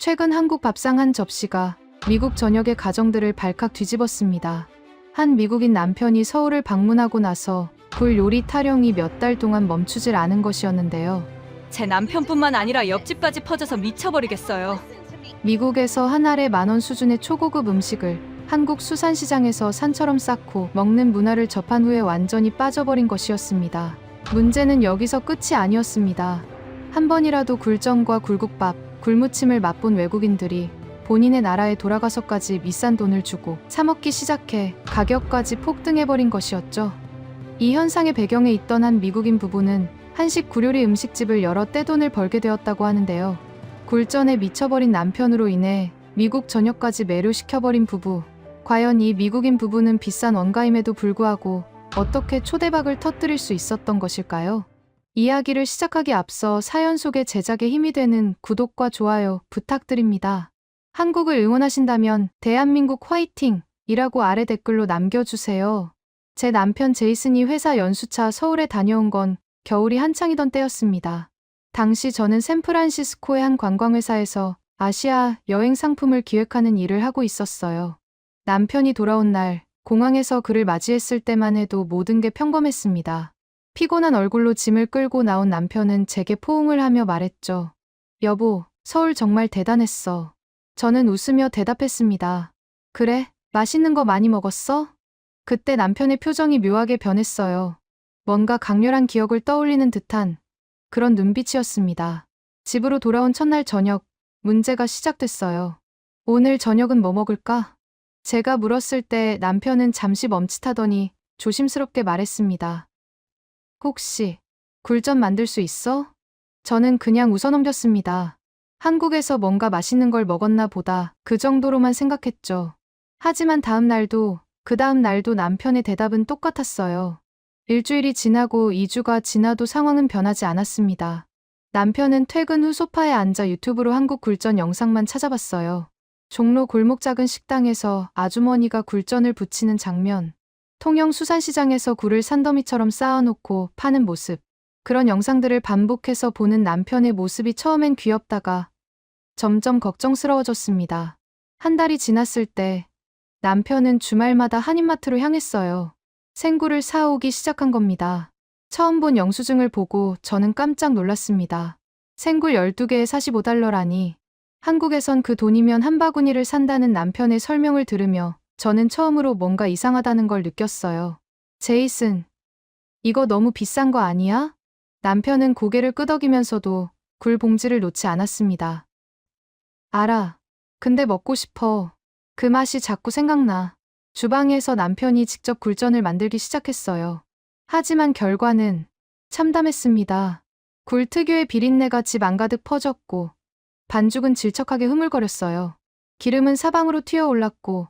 최근 한국 밥상 한 접시가 미국 전역의 가정들을 발칵 뒤집었습니다. 한 미국인 남편이 서울을 방문하고 나서 볼 요리 타령이 몇 달 동안 멈추질 않은 것이었는데요. 제 남편뿐만 아니라 옆집까지 퍼져서 미쳐버리겠어요. 미국에서 한 알에 10,000원 수준의 초고급 음식을 한국 수산시장에서 산처럼 쌓고 먹는 문화를 접한 후에 완전히 빠져버린 것이었습니다. 문제는 여기서 끝이 아니었습니다. 한 번이라도 굴전과 굴국밥, 굴무침을 맛본 외국인들이 본인의 나라에 돌아가서까지 비싼 돈을 주고 사 먹기 시작해 가격까지 폭등해버린 것이었죠. 이 현상의 배경에 있던 한 미국인 부부는 한식 굴요리 음식집을 열어 떼돈을 벌게 되었다고 하는데요. 굴전에 미쳐버린 남편으로 인해 미국 전역까지 매료시켜버린 부부. 과연 이 미국인 부부는 비싼 원가임에도 불구하고 어떻게 초대박을 터뜨릴 수 있었던 것일까요? 이야기를 시작하기 앞서 사연 속의 제작에 힘이 되는 구독과 좋아요 부탁드립니다. 한국을 응원하신다면 대한민국 화이팅! 이라고 아래 댓글로 남겨주세요. 제 남편 제이슨이 회사 연수차 서울에 다녀온 건 겨울이 한창이던 때였습니다. 당시 저는 샌프란시스코의 한 관광회사에서 아시아 여행 상품을 기획하는 일을 하고 있었어요. 남편이 돌아온 날 공항에서 그를 맞이했을 때만 해도 모든 게 평범했습니다. 피곤한 얼굴로 짐을 끌고 나온 남편은 제게 포옹을 하며 말했죠. 여보, 서울 정말 대단했어. 저는 웃으며 대답했습니다. 그래? 맛있는 거 많이 먹었어? 그때 남편의 표정이 묘하게 변했어요. 뭔가 강렬한 기억을 떠올리는 듯한 그런 눈빛이었습니다. 집으로 돌아온 첫날 저녁, 문제가 시작됐어요. 오늘 저녁은 뭐 먹을까? 제가 물었을 때 남편은 잠시 멈칫하더니 조심스럽게 말했습니다. 혹시 굴전 만들 수 있어? 저는 그냥 웃어넘겼습니다. 한국에서 뭔가 맛있는 걸 먹었나 보다 그 정도로만 생각했죠. 하지만 다음 날도 그 다음 날도 남편의 대답은 똑같았어요. 일주일이 지나고 2주가 지나도 상황은 변하지 않았습니다. 남편은 퇴근 후 소파에 앉아 유튜브로 한국 굴전 영상만 찾아봤어요. 종로 골목 작은 식당에서 아주머니가 굴전을 부치는 장면, 통영 수산시장에서 굴을 산더미처럼 쌓아놓고 파는 모습, 그런 영상들을 반복해서 보는 남편의 모습이 처음엔 귀엽다가 점점 걱정스러워졌습니다. 한 달이 지났을 때 남편은 주말마다 한인마트로 향했어요. 생굴을 사오기 시작한 겁니다. 처음 본 영수증을 보고 저는 깜짝 놀랐습니다. 생굴 12개에 $45라니. 한국에선 그 돈이면 한 바구니를 산다는 남편의 설명을 들으며 저는 처음으로 뭔가 이상하다는 걸 느꼈어요. 제이슨, 이거 너무 비싼 거 아니야? 남편은 고개를 끄덕이면서도 굴 봉지를 놓지 않았습니다. 알아. 근데 먹고 싶어. 그 맛이 자꾸 생각나. 주방에서 남편이 직접 굴전을 만들기 시작했어요. 하지만 결과는 참담했습니다. 굴 특유의 비린내가 집 안가득 퍼졌고 반죽은 질척하게 흐물거렸어요. 기름은 사방으로 튀어올랐고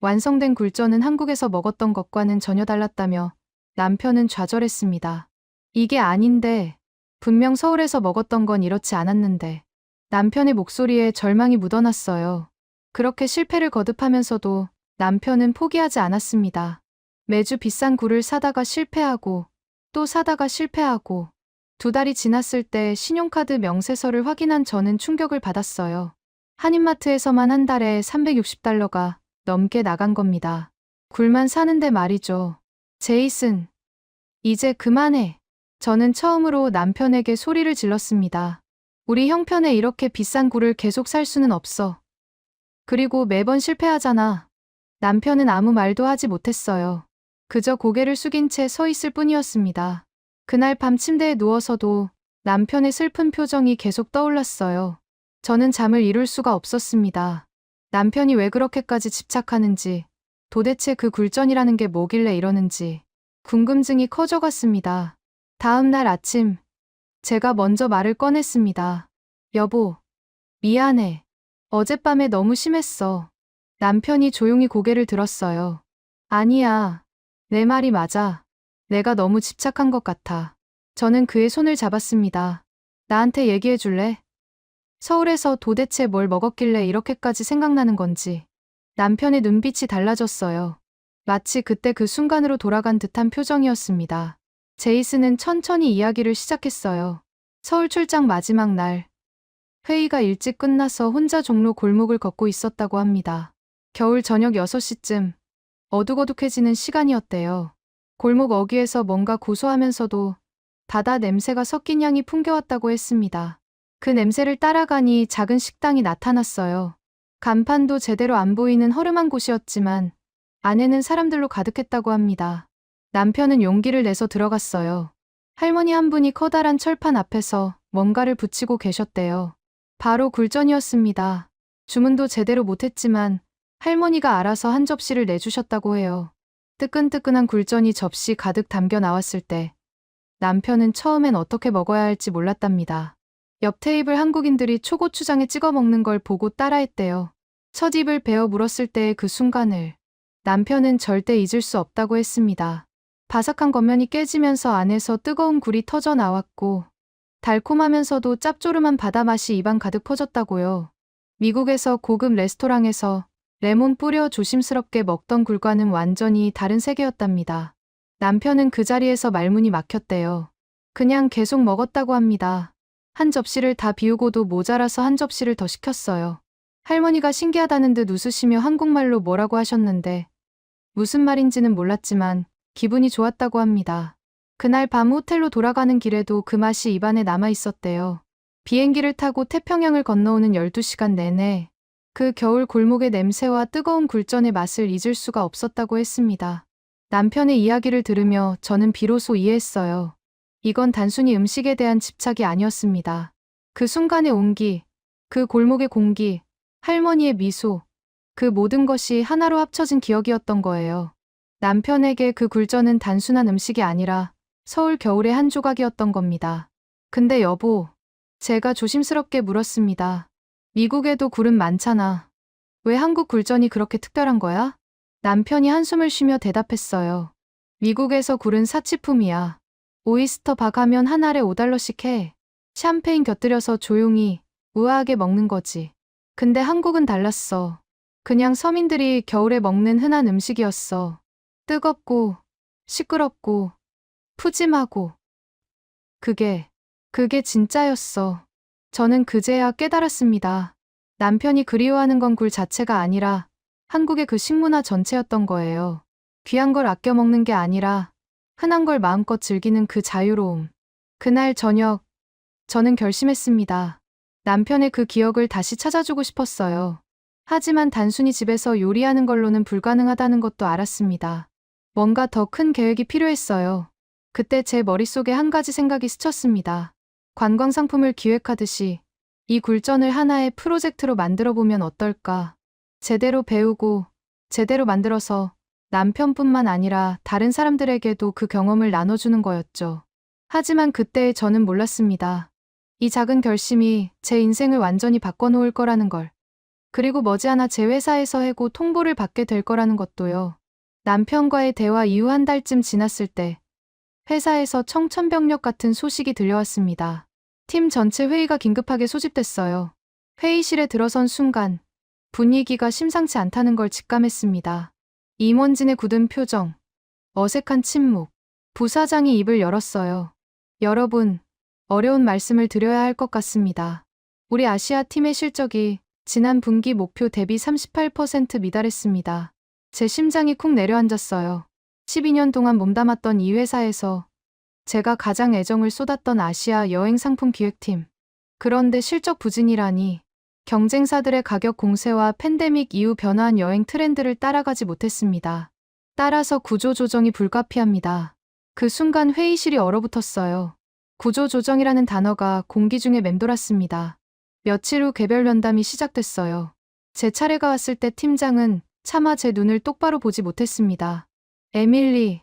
완성된 굴전은 한국에서 먹었던 것과는 전혀 달랐다며 남편은 좌절했습니다. 이게 아닌데, 분명 서울에서 먹었던 건 이렇지 않았는데. 남편의 목소리에 절망이 묻어났어요. 그렇게 실패를 거듭하면서도 남편은 포기하지 않았습니다. 매주 비싼 굴을 사다가 실패하고 또 사다가 실패하고 2달이 지났을 때 신용카드 명세서를 확인한 저는 충격을 받았어요. 한인마트에서만 한 달에 $360가 넘게 나간 겁니다. 굴만 사는데 말이죠. 제이슨, 이제 그만해. 저는 처음으로 남편에게 소리를 질렀습니다. 우리 형편에 이렇게 비싼 굴을 계속 살 수는 없어. 그리고 매번 실패하잖아. 남편은 아무 말도 하지 못했어요. 그저 고개를 숙인 채 서 있을 뿐이었습니다. 그날 밤 침대에 누워서도 남편의 슬픈 표정이 계속 떠올랐어요. 저는 잠을 이룰 수가 없었습니다. 남편이 왜 그렇게까지 집착하는지, 도대체 그 굴전이라는 게 뭐길래 이러는지 궁금증이 커져갔습니다. 다음 날 아침, 제가 먼저 말을 꺼냈습니다. 여보, 미안해. 어젯밤에 너무 심했어. 남편이 조용히 고개를 들었어요. 아니야. 내 말이 맞아. 내가 너무 집착한 것 같아. 저는 그의 손을 잡았습니다. 나한테 얘기해 줄래? 서울에서 도대체 뭘 먹었길래 이렇게까지 생각나는 건지. 남편의 눈빛이 달라졌어요. 마치 그때 그 순간으로 돌아간 듯한 표정이었습니다. 제이슨은 천천히 이야기를 시작했어요. 서울 출장 마지막 날, 회의가 일찍 끝나서 혼자 종로 골목을 걷고 있었다고 합니다. 겨울 저녁 6시쯤 어둑어둑해지는 시간이었대요. 골목 어귀에서 뭔가 고소하면서도 바다 냄새가 섞인 향이 풍겨왔다고 했습니다. 그 냄새를 따라가니 작은 식당이 나타났어요. 간판도 제대로 안 보이는 허름한 곳이었지만 안에는 사람들로 가득했다고 합니다. 남편은 용기를 내서 들어갔어요. 할머니 한 분이 커다란 철판 앞에서 뭔가를 붙이고 계셨대요. 바로 굴전이었습니다. 주문도 제대로 못했지만 할머니가 알아서 한 접시를 내주셨다고 해요. 뜨끈뜨끈한 굴전이 접시 가득 담겨 나왔을 때 남편은 처음엔 어떻게 먹어야 할지 몰랐답니다. 옆 테이블 한국인들이 초고추장에 찍어 먹는 걸 보고 따라했대요. 첫 입을 베어 물었을 때의 그 순간을 남편은 절대 잊을 수 없다고 했습니다. 바삭한 겉면이 깨지면서 안에서 뜨거운 굴이 터져 나왔고 달콤하면서도 짭조름한 바다 맛이 입안 가득 퍼졌다고요. 미국에서 고급 레스토랑에서 레몬 뿌려 조심스럽게 먹던 굴과는 완전히 다른 세계였답니다. 남편은 그 자리에서 말문이 막혔대요. 그냥 계속 먹었다고 합니다. 한 접시를 다 비우고도 모자라서 한 접시를 더 시켰어요. 할머니가 신기하다는 듯 웃으시며 한국말로 뭐라고 하셨는데 무슨 말인지는 몰랐지만 기분이 좋았다고 합니다. 그날 밤 호텔로 돌아가는 길에도 그 맛이 입안에 남아 있었대요. 비행기를 타고 태평양을 건너오는 12시간 내내 그 겨울 골목의 냄새와 뜨거운 굴전의 맛을 잊을 수가 없었다고 했습니다. 남편의 이야기를 들으며 저는 비로소 이해했어요. 이건 단순히 음식에 대한 집착이 아니었습니다. 그 순간의 온기, 그 골목의 공기, 할머니의 미소, 그 모든 것이 하나로 합쳐진 기억이었던 거예요. 남편에게 그 굴전은 단순한 음식이 아니라 서울 겨울의 한 조각이었던 겁니다. 근데 여보, 제가 조심스럽게 물었습니다. 미국에도 굴은 많잖아. 왜 한국 굴전이 그렇게 특별한 거야? 남편이 한숨을 쉬며 대답했어요. 미국에서 굴은 사치품이야. 오이스터 박 하면 한 알에 $5씩 해. 샴페인 곁들여서 조용히, 우아하게 먹는 거지. 근데 한국은 달랐어. 그냥 서민들이 겨울에 먹는 흔한 음식이었어. 뜨겁고, 시끄럽고, 푸짐하고. 그게 진짜였어. 저는 그제야 깨달았습니다. 남편이 그리워하는 건 굴 자체가 아니라 한국의 그 식문화 전체였던 거예요. 귀한 걸 아껴 먹는 게 아니라 흔한 걸 마음껏 즐기는 그 자유로움. 그날 저녁, 저는 결심했습니다. 남편의 그 기억을 다시 찾아주고 싶었어요. 하지만 단순히 집에서 요리하는 걸로는 불가능하다는 것도 알았습니다. 뭔가 더 큰 계획이 필요했어요. 그때 제 머릿속에 한 가지 생각이 스쳤습니다. 관광 상품을 기획하듯이 이 굴전을 하나의 프로젝트로 만들어보면 어떨까? 제대로 배우고 제대로 만들어서 남편뿐만 아니라 다른 사람들에게도 그 경험을 나눠주는 거였죠. 하지만 그때 저는 몰랐습니다. 이 작은 결심이 제 인생을 완전히 바꿔놓을 거라는 걸. 그리고 머지않아 제 회사에서 해고 통보를 받게 될 거라는 것도요. 남편과의 대화 이후 한 달쯤 지났을 때 회사에서 청천벽력 같은 소식이 들려왔습니다. 팀 전체 회의가 긴급하게 소집됐어요. 회의실에 들어선 순간 분위기가 심상치 않다는 걸 직감했습니다. 임원진의 굳은 표정, 어색한 침묵, 부사장이 입을 열었어요. 여러분, 어려운 말씀을 드려야 할 것 같습니다. 우리 아시아 팀의 실적이 지난 분기 목표 대비 38% 미달했습니다. 제 심장이 쿵 내려앉았어요. 12년 동안 몸담았던 이 회사에서 제가 가장 애정을 쏟았던 아시아 여행 상품 기획팀. 그런데 실적 부진이라니. 경쟁사들의 가격 공세와 팬데믹 이후 변화한 여행 트렌드를 따라가지 못했습니다. 따라서 구조조정이 불가피합니다. 그 순간 회의실이 얼어붙었어요. 구조조정이라는 단어가 공기 중에 맴돌았습니다. 며칠 후 개별 면담이 시작됐어요. 제 차례가 왔을 때 팀장은 차마 제 눈을 똑바로 보지 못했습니다. 에밀리,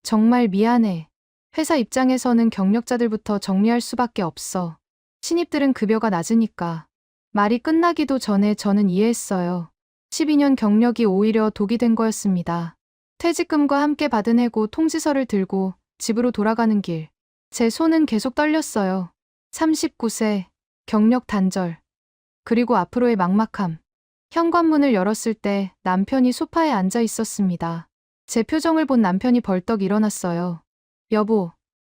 정말 미안해. 회사 입장에서는 경력자들부터 정리할 수밖에 없어. 신입들은 급여가 낮으니까. 말이 끝나기도 전에 저는 이해했어요. 12년 경력이 오히려 독이 된 거였습니다. 퇴직금과 함께 받은 해고 통지서를 들고 집으로 돌아가는 길. 제 손은 계속 떨렸어요. 39세, 경력 단절. 그리고 앞으로의 막막함. 현관문을 열었을 때 남편이 소파에 앉아 있었습니다. 제 표정을 본 남편이 벌떡 일어났어요. 여보,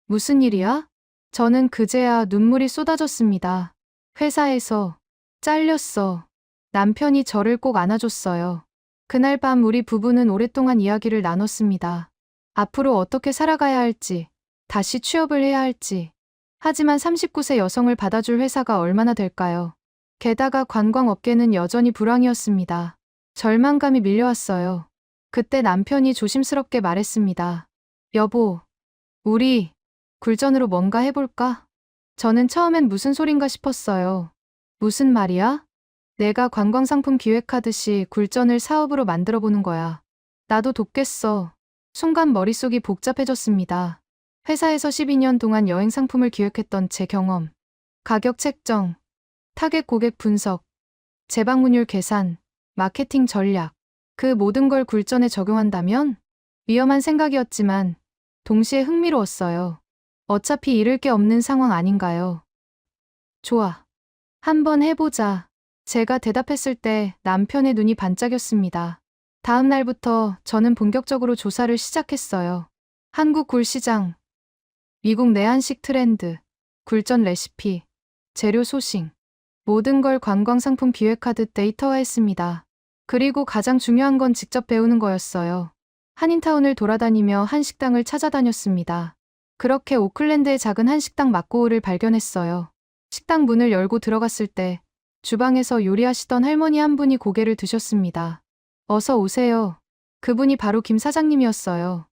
무슨 일이야? 저는 그제야 눈물이 쏟아졌습니다. 회사에서 잘렸어. 남편이 저를 꼭 안아줬어요. 그날 밤 우리 부부는 오랫동안 이야기를 나눴습니다. 앞으로 어떻게 살아가야 할지, 다시 취업을 해야 할지. 하지만 39세 여성을 받아줄 회사가 얼마나 될까요? 게다가 관광업계는 여전히 불황이었습니다. 절망감이 밀려왔어요. 그때 남편이 조심스럽게 말했습니다. 여보, 우리 굴전으로 뭔가 해볼까? 저는 처음엔 무슨 소린가 싶었어요. 무슨 말이야? 내가 관광상품 기획하듯이 굴전을 사업으로 만들어보는 거야. 나도 돕겠어. 순간 머릿속이 복잡해졌습니다. 회사에서 12년 동안 여행 상품을 기획했던 제 경험, 가격 책정, 타겟 고객 분석, 재방문율 계산, 마케팅 전략, 그 모든 걸 굴전에 적용한다면? 위험한 생각이었지만 동시에 흥미로웠어요. 어차피 잃을 게 없는 상황 아닌가요? 좋아. 한번 해보자. 제가 대답했을 때 남편의 눈이 반짝였습니다. 다음 날부터 저는 본격적으로 조사를 시작했어요. 한국 굴시장, 미국 내한식 트렌드, 굴전 레시피, 재료 소싱, 모든 걸 관광상품 기획하듯 데이터화했습니다. 그리고 가장 중요한 건 직접 배우는 거였어요. 한인타운을 돌아다니며 한식당을 찾아다녔습니다. 그렇게 오클랜드의 작은 한식당 막고우를 발견했어요. 식당 문을 열고 들어갔을 때 주방에서 요리하시던 할머니 한 분이 고개를 드셨습니다. 어서 오세요. 그분이 바로 김 사장님이었어요.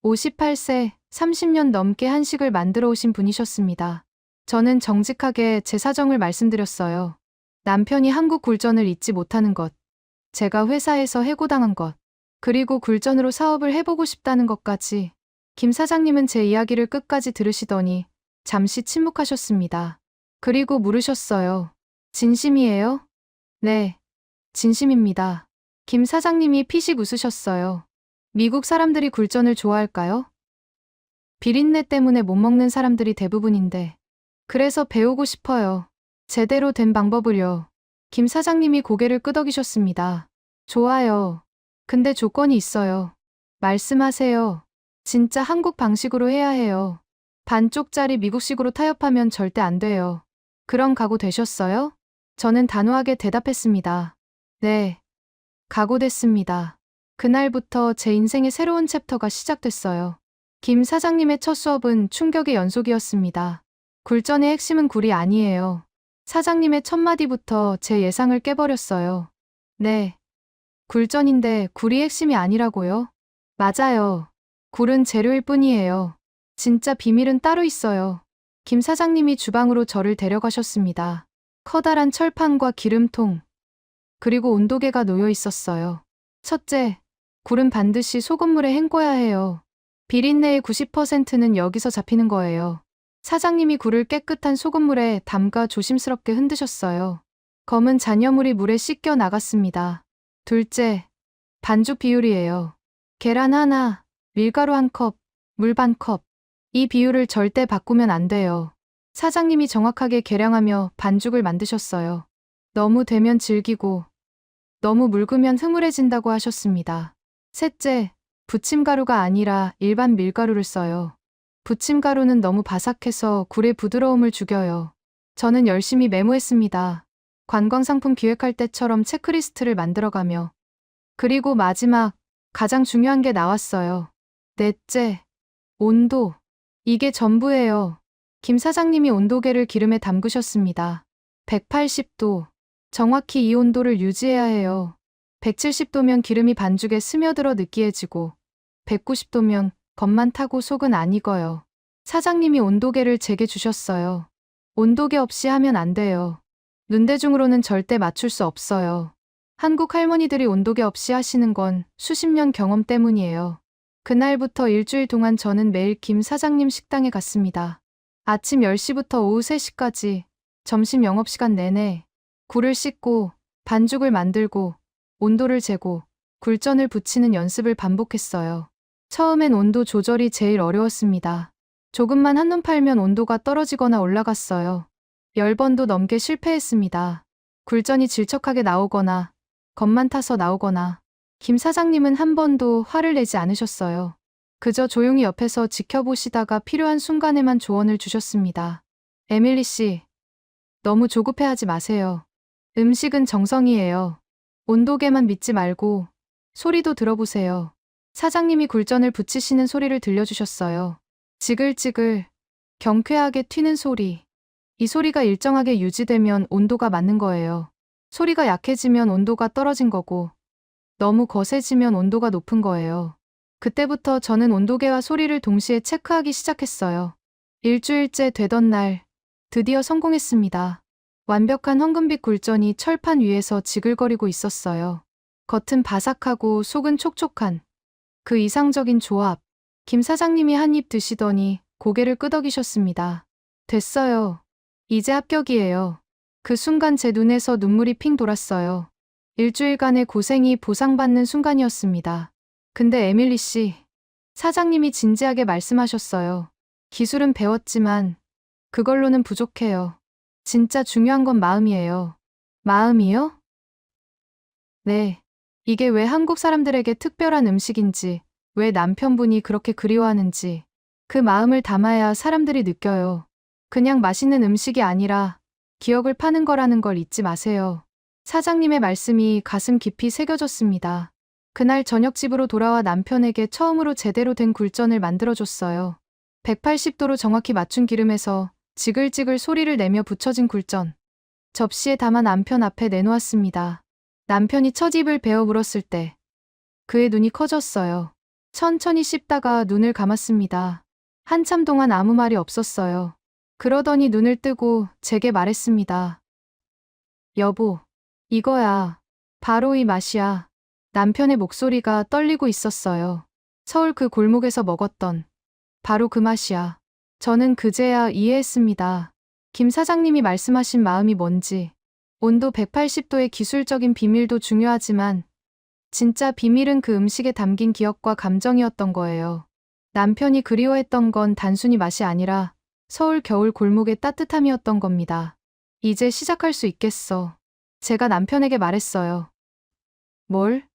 58세, 30년 넘게 한식을 만들어 오신 분이셨습니다. 저는 정직하게 제 사정을 말씀드렸어요. 남편이 한국 굴전을 잊지 못하는 것, 제가 회사에서 해고당한 것, 그리고 굴전으로 사업을 해보고 싶다는 것까지. 김 사장님은 제 이야기를 끝까지 들으시더니 잠시 침묵하셨습니다. 그리고 물으셨어요. 진심이에요? 네, 진심입니다. 김 사장님이 피식 웃으셨어요. 미국 사람들이 굴전을 좋아할까요? 비린내 때문에 못 먹는 사람들이 대부분인데. 그래서 배우고 싶어요. 제대로 된 방법을요. 김 사장님이 고개를 끄덕이셨습니다. 좋아요. 근데 조건이 있어요. 말씀하세요. 진짜 한국 방식으로 해야 해요. 반쪽짜리 미국식으로 타협하면 절대 안 돼요. 그럼 각오 되셨어요? 저는 단호하게 대답했습니다. 네. 각오됐습니다. 그날부터 제 인생의 새로운 챕터가 시작됐어요. 김 사장님의 첫 수업은 충격의 연속이었습니다. 굴전의 핵심은 굴이 아니에요. 사장님의 첫 마디부터 제 예상을 깨버렸어요. 네. 굴전인데 굴이 핵심이 아니라고요? 맞아요. 굴은 재료일 뿐이에요. 진짜 비밀은 따로 있어요. 김 사장님이 주방으로 저를 데려가셨습니다. 커다란 철판과 기름통, 그리고 온도계가 놓여 있었어요. 첫째, 굴은 반드시 소금물에 헹궈야 해요. 비린내의 90%는 여기서 잡히는 거예요. 사장님이 굴을 깨끗한 소금물에 담가 조심스럽게 흔드셨어요. 검은 잔여물이 물에 씻겨 나갔습니다. 둘째, 반죽 비율이에요. 계란 하나, 밀가루 한 컵, 물 반 컵. 이 비율을 절대 바꾸면 안 돼요. 사장님이 정확하게 계량하며 반죽을 만드셨어요. 너무 되면 질기고, 너무 묽으면 흐물해진다고 하셨습니다. 셋째, 부침가루가 아니라 일반 밀가루를 써요. 부침가루는 너무 바삭해서 굴의 부드러움을 죽여요. 저는 열심히 메모했습니다. 관광상품 기획할 때처럼 체크리스트를 만들어가며. 그리고 마지막, 가장 중요한 게 나왔어요. 넷째, 온도. 이게 전부예요. 김 사장님이 온도계를 기름에 담그셨습니다. 180도. 정확히 이 온도를 유지해야 해요. 170도면 기름이 반죽에 스며들어 느끼해지고, 190도면 겉만 타고 속은 안 익어요. 사장님이 온도계를 제게 주셨어요. 온도계 없이 하면 안 돼요. 눈대중으로는 절대 맞출 수 없어요. 한국 할머니들이 온도계 없이 하시는 건 수십 년 경험 때문이에요. 그날부터 일주일 동안 저는 매일 김 사장님 식당에 갔습니다. 아침 10시부터 오후 3시까지 점심 영업시간 내내 굴을 씻고 반죽을 만들고 온도를 재고 굴전을 붙이는 연습을 반복했어요. 처음엔 온도 조절이 제일 어려웠습니다. 조금만 한눈 팔면 온도가 떨어지거나 올라갔어요. 10번도 넘게 실패했습니다. 굴전이 질척하게 나오거나 겉만 타서 나오거나. 김 사장님은 한 번도 화를 내지 않으셨어요. 그저 조용히 옆에서 지켜보시다가 필요한 순간에만 조언을 주셨습니다. 에밀리 씨, 너무 조급해하지 마세요. 음식은 정성이에요. 온도계만 믿지 말고 소리도 들어보세요. 사장님이 굴전을 붙이시는 소리를 들려주셨어요. 지글지글, 경쾌하게 튀는 소리. 이 소리가 일정하게 유지되면 온도가 맞는 거예요. 소리가 약해지면 온도가 떨어진 거고, 너무 거세지면 온도가 높은 거예요. 그때부터 저는 온도계와 소리를 동시에 체크하기 시작했어요. 일주일째 되던 날, 드디어 성공했습니다. 완벽한 황금빛 굴전이 철판 위에서 지글거리고 있었어요. 겉은 바삭하고 속은 촉촉한 그 이상적인 조합. 김 사장님이 한 입 드시더니 고개를 끄덕이셨습니다. 됐어요. 이제 합격이에요. 그 순간 제 눈에서 눈물이 핑 돌았어요. 일주일간의 고생이 보상받는 순간이었습니다. 근데 에밀리 씨, 사장님이 진지하게 말씀하셨어요. 기술은 배웠지만 그걸로는 부족해요. 진짜 중요한 건 마음이에요. 마음이요? 네. 이게 왜 한국 사람들에게 특별한 음식인지, 왜 남편분이 그렇게 그리워하는지, 그 마음을 담아야 사람들이 느껴요. 그냥 맛있는 음식이 아니라 기억을 파는 거라는 걸 잊지 마세요. 사장님의 말씀이 가슴 깊이 새겨졌습니다. 그날 저녁 집으로 돌아와 남편에게 처음으로 제대로 된 굴전을 만들어줬어요. 180도로 정확히 맞춘 기름에서 지글지글 소리를 내며 부쳐진 굴전. 접시에 담아 남편 앞에 내놓았습니다. 남편이 첫 입을 베어 물었을 때 그의 눈이 커졌어요. 천천히 씹다가 눈을 감았습니다. 한참 동안 아무 말이 없었어요. 그러더니 눈을 뜨고 제게 말했습니다. 여보, 이거야. 바로 이 맛이야. 남편의 목소리가 떨리고 있었어요. 서울 그 골목에서 먹었던 바로 그 맛이야. 저는 그제야 이해했습니다. 김 사장님이 말씀하신 마음이 뭔지. 온도 180도의 기술적인 비밀도 중요하지만 진짜 비밀은 그 음식에 담긴 기억과 감정이었던 거예요. 남편이 그리워했던 건 단순히 맛이 아니라 서울 겨울 골목의 따뜻함이었던 겁니다. 이제 시작할 수 있겠어. 제가 남편에게 말했어요. 뭘?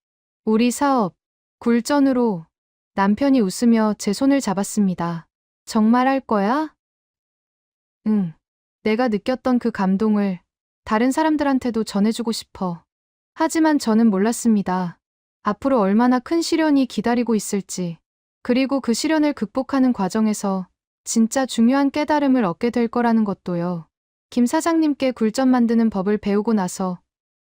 우리 사업, 굴전으로. 남편이 웃으며 제 손을 잡았습니다. 정말 할 거야? 응. 내가 느꼈던 그 감동을 다른 사람들한테도 전해주고 싶어. 하지만 저는 몰랐습니다. 앞으로 얼마나 큰 시련이 기다리고 있을지. 그리고 그 시련을 극복하는 과정에서 진짜 중요한 깨달음을 얻게 될 거라는 것도요. 김 사장님께 굴전 만드는 법을 배우고 나서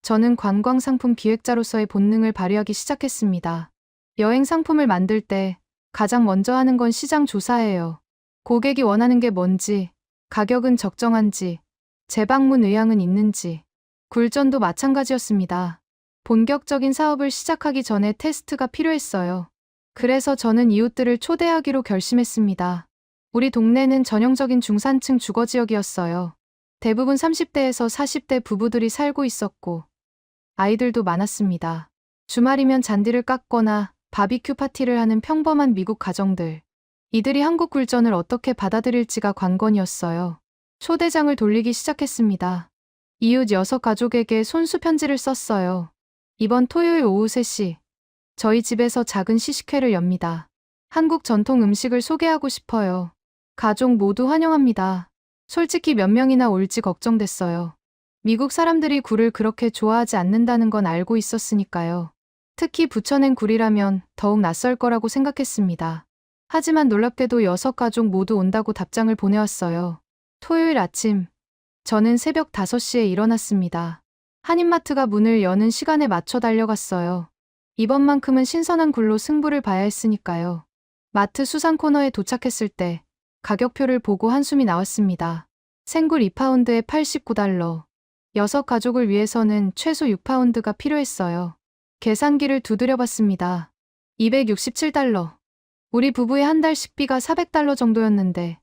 저는 관광상품 기획자로서의 본능을 발휘하기 시작했습니다. 여행 상품을 만들 때 가장 먼저 하는 건 시장 조사예요. 고객이 원하는 게 뭔지, 가격은 적정한지, 재방문 의향은 있는지. 굴전도 마찬가지였습니다. 본격적인 사업을 시작하기 전에 테스트가 필요했어요. 그래서 저는 이웃들을 초대하기로 결심했습니다. 우리 동네는 전형적인 중산층 주거지역이었어요. 대부분 30대에서 40대 부부들이 살고 있었고 아이들도 많았습니다. 주말이면 잔디를 깎거나 바비큐 파티를 하는 평범한 미국 가정들. 이들이 한국 굴전을 어떻게 받아들일지가 관건이었어요. 초대장을 돌리기 시작했습니다. 이웃 6가족에게 손수 편지를 썼어요. 이번 토요일 오후 3시 저희 집에서 작은 시식회를 엽니다. 한국 전통 음식을 소개하고 싶어요. 가족 모두 환영합니다. 솔직히 몇 명이나 올지 걱정됐어요. 미국 사람들이 굴을 그렇게 좋아하지 않는다는 건 알고 있었으니까요. 특히 부쳐낸 굴이라면 더욱 낯설 거라고 생각했습니다. 하지만 놀랍게도 6가족 모두 온다고 답장을 보내왔어요. 토요일 아침, 저는 새벽 5시에 일어났습니다. 한인마트가 문을 여는 시간에 맞춰 달려갔어요. 이번만큼은 신선한 굴로 승부를 봐야 했으니까요. 마트 수산 코너에 도착했을 때 가격표를 보고 한숨이 나왔습니다. 생굴 2파운드에 $89. 6가족을 위해서는 최소 6파운드가 필요했어요. 계산기를 두드려봤습니다. $267. 우리 부부의 한 달 식비가 $400 정도였는데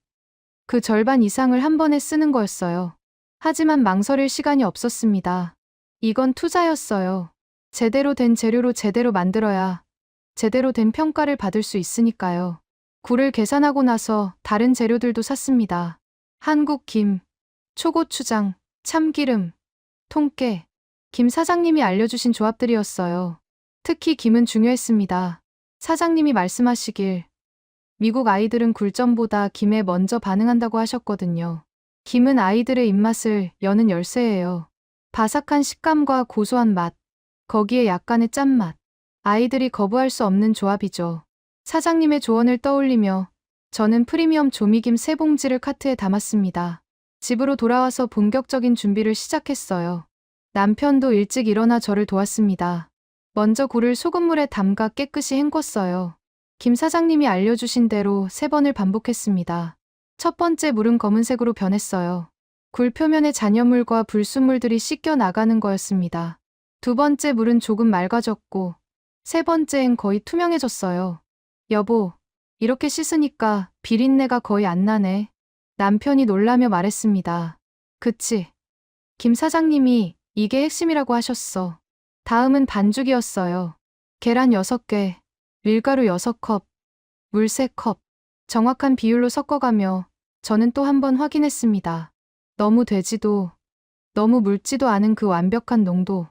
그 절반 이상을 한 번에 쓰는 거였어요. 하지만 망설일 시간이 없었습니다. 이건 투자였어요. 제대로 된 재료로 제대로 만들어야 제대로 된 평가를 받을 수 있으니까요. 굴을 계산하고 나서 다른 재료들도 샀습니다. 한국 김, 초고추장, 참기름, 통깨. 김 사장님이 알려주신 조합들이었어요. 특히 김은 중요했습니다. 사장님이 말씀하시길 미국 아이들은 굴전보다 김에 먼저 반응한다고 하셨거든요. 김은 아이들의 입맛을 여는 열쇠예요. 바삭한 식감과 고소한 맛, 거기에 약간의 짠맛. 아이들이 거부할 수 없는 조합이죠. 사장님의 조언을 떠올리며 저는 프리미엄 조미김 3봉지를 카트에 담았습니다. 집으로 돌아와서 본격적인 준비를 시작했어요. 남편도 일찍 일어나 저를 도왔습니다. 먼저 굴을 소금물에 담가 깨끗이 헹궜어요. 김 사장님이 알려주신 대로 3번을 반복했습니다. 첫 번째 물은 검은색으로 변했어요. 굴 표면의 잔여물과 불순물들이 씻겨 나가는 거였습니다. 두 번째 물은 조금 맑아졌고, 세 번째엔 거의 투명해졌어요. 여보, 이렇게 씻으니까 비린내가 거의 안 나네. 남편이 놀라며 말했습니다. 그치. 김 사장님이 이게 핵심이라고 하셨어. 다음은 반죽이었어요. 계란 6개, 밀가루 6컵, 물 3컵. 정확한 비율로 섞어가며 저는 또 한 번 확인했습니다. 너무 되지도, 너무 묽지도 않은 그 완벽한 농도.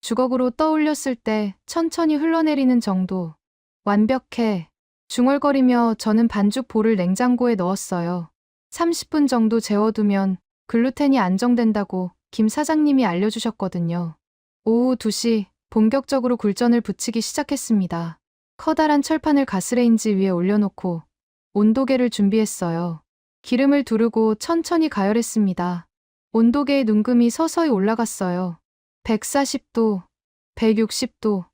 주걱으로 떠올렸을 때 천천히 흘러내리는 정도. 완벽해. 중얼거리며 저는 반죽 볼을 냉장고에 넣었어요. 30분 정도 재워두면 글루텐이 안정된다고 김 사장님이 알려주셨거든요. 오후 2시 본격적으로 굴전을 부치기 시작했습니다. 커다란 철판을 가스레인지 위에 올려놓고 온도계를 준비했어요. 기름을 두르고 천천히 가열했습니다. 온도계의 눈금이 서서히 올라갔어요. 140도, 160도,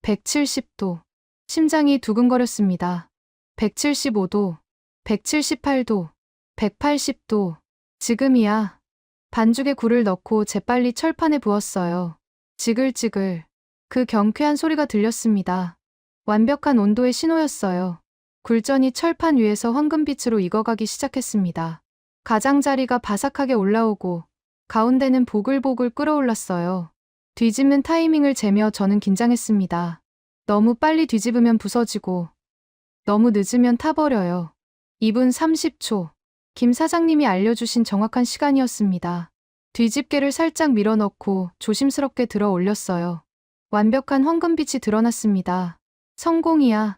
170도. 심장이 두근거렸습니다. 175도, 178도, 180도. 지금이야. 반죽에 굴을 넣고 재빨리 철판에 부었어요. 지글지글. 그 경쾌한 소리가 들렸습니다. 완벽한 온도의 신호였어요. 굴전이 철판 위에서 황금빛으로 익어가기 시작했습니다. 가장자리가 바삭하게 올라오고 가운데는 보글보글 끓어올랐어요. 뒤집는 타이밍을 재며 저는 긴장했습니다. 너무 빨리 뒤집으면 부서지고 너무 늦으면 타버려요. 2분 30초. 김 사장님이 알려주신 정확한 시간이었습니다. 뒤집개를 살짝 밀어넣고 조심스럽게 들어 올렸어요. 완벽한 황금빛이 드러났습니다. 성공이야.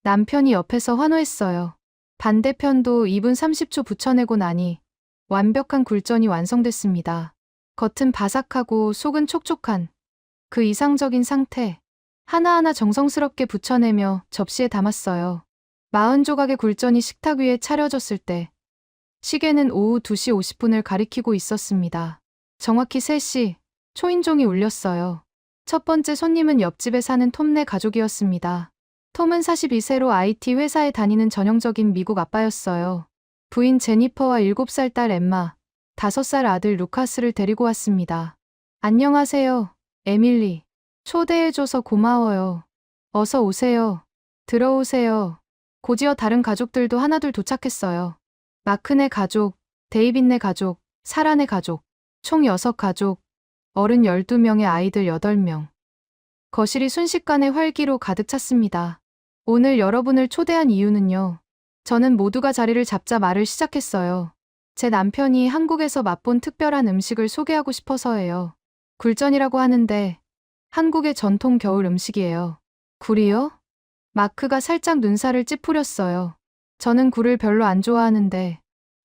남편이 옆에서 환호했어요. 반대편도 2분 30초 붙여내고 나니 완벽한 굴전이 완성됐습니다. 겉은 바삭하고 속은 촉촉한 그 이상적인 상태. 하나하나 정성스럽게 붙여내며 접시에 담았어요. 40조각의 굴전이 식탁 위에 차려졌을 때 시계는 오후 2시 50분을 가리키고 있었습니다. 정확히 3시 초인종이 울렸어요. 첫 번째 손님은 옆집에 사는 톰네 가족이었습니다. 톰은 42세로 IT 회사에 다니는 전형적인 미국 아빠였어요. 부인 제니퍼와 7살 딸 엠마, 5살 아들 루카스를 데리고 왔습니다. 안녕하세요, 에밀리. 초대해줘서 고마워요. 어서 오세요. 들어오세요. 곧이어 다른 가족들도 하나둘 도착했어요. 마크네 가족, 데이빗네 가족, 사라네 가족, 총 6가족, 어른 12명의 아이들 8명. 거실이 순식간에 활기로 가득 찼습니다. 오늘 여러분을 초대한 이유는요. 저는 모두가 자리를 잡자 말을 시작했어요. 제 남편이 한국에서 맛본 특별한 음식을 소개하고 싶어서예요. 굴전이라고 하는데 한국의 전통 겨울 음식이에요. 굴이요? 마크가 살짝 눈살을 찌푸렸어요. 저는 굴을 별로 안 좋아하는데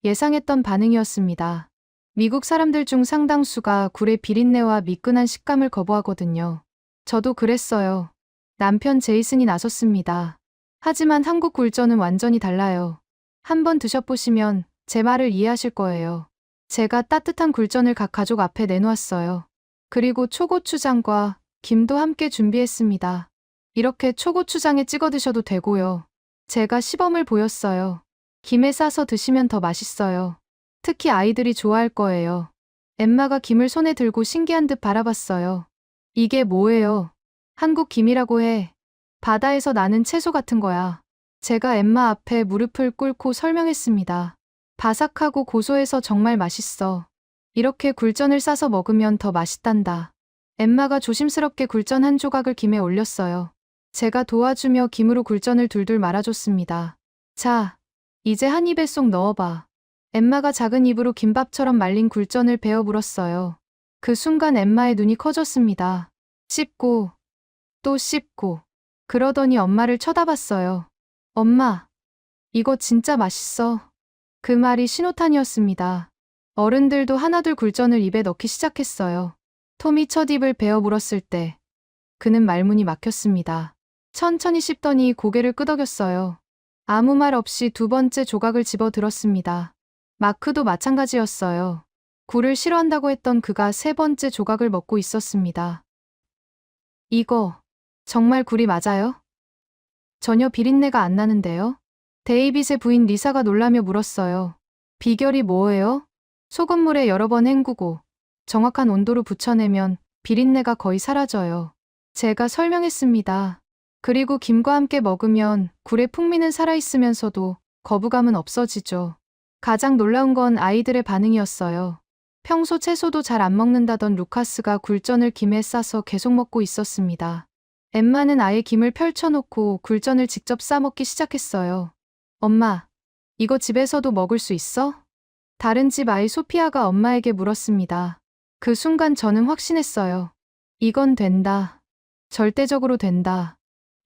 예상했던 반응이었습니다. 미국 사람들 중 상당수가 굴의 비린내와 미끈한 식감을 거부하거든요. 저도 그랬어요. 남편 제이슨이 나섰습니다. 하지만 한국 굴전은 완전히 달라요. 한번 드셔보시면 제 말을 이해하실 거예요. 제가 따뜻한 굴전을 각 가족 앞에 내놓았어요. 그리고 초고추장과 김도 함께 준비했습니다. 이렇게 초고추장에 찍어 드셔도 되고요. 제가 시범을 보였어요. 김에 싸서 드시면 더 맛있어요. 특히 아이들이 좋아할 거예요. 엠마가 김을 손에 들고 신기한 듯 바라봤어요. 이게 뭐예요? 한국 김이라고 해. 바다에서 나는 채소 같은 거야. 제가 엠마 앞에 무릎을 꿇고 설명했습니다. 바삭하고 고소해서 정말 맛있어. 이렇게 굴전을 싸서 먹으면 더 맛있단다. 엠마가 조심스럽게 굴전 한 조각을 김에 올렸어요. 제가 도와주며 김으로 굴전을 둘둘 말아줬습니다. 자, 이제 한 입에 쏙 넣어봐. 엠마가 작은 입으로 김밥처럼 말린 굴전을 베어 물었어요. 그 순간 엠마의 눈이 커졌습니다. 씹고, 또 씹고. 그러더니 엄마를 쳐다봤어요. 엄마, 이거 진짜 맛있어. 그 말이 신호탄이었습니다. 어른들도 하나둘 굴전을 입에 넣기 시작했어요. 톰이 첫 입을 베어 물었을 때 그는 말문이 막혔습니다. 천천히 씹더니 고개를 끄덕였어요. 아무 말 없이 두 번째 조각을 집어 들었습니다. 마크도 마찬가지였어요. 굴을 싫어한다고 했던 그가 세 번째 조각을 먹고 있었습니다. 이거 정말 굴이 맞아요? 전혀 비린내가 안 나는데요? 데이빗의 부인 리사가 놀라며 물었어요. 비결이 뭐예요? 소금물에 여러 번 헹구고 정확한 온도로 부쳐내면 비린내가 거의 사라져요. 제가 설명했습니다. 그리고 김과 함께 먹으면 굴의 풍미는 살아있으면서도 거부감은 없어지죠. 가장 놀라운 건 아이들의 반응이었어요. 평소 채소도 잘 안 먹는다던 루카스가 굴전을 김에 싸서 계속 먹고 있었습니다. 엠마는 아예 김을 펼쳐놓고 굴전을 직접 싸먹기 시작했어요. 엄마, 이거 집에서도 먹을 수 있어? 다른 집 아이 소피아가 엄마에게 물었습니다. 그 순간 저는 확신했어요. 이건 된다. 절대적으로 된다.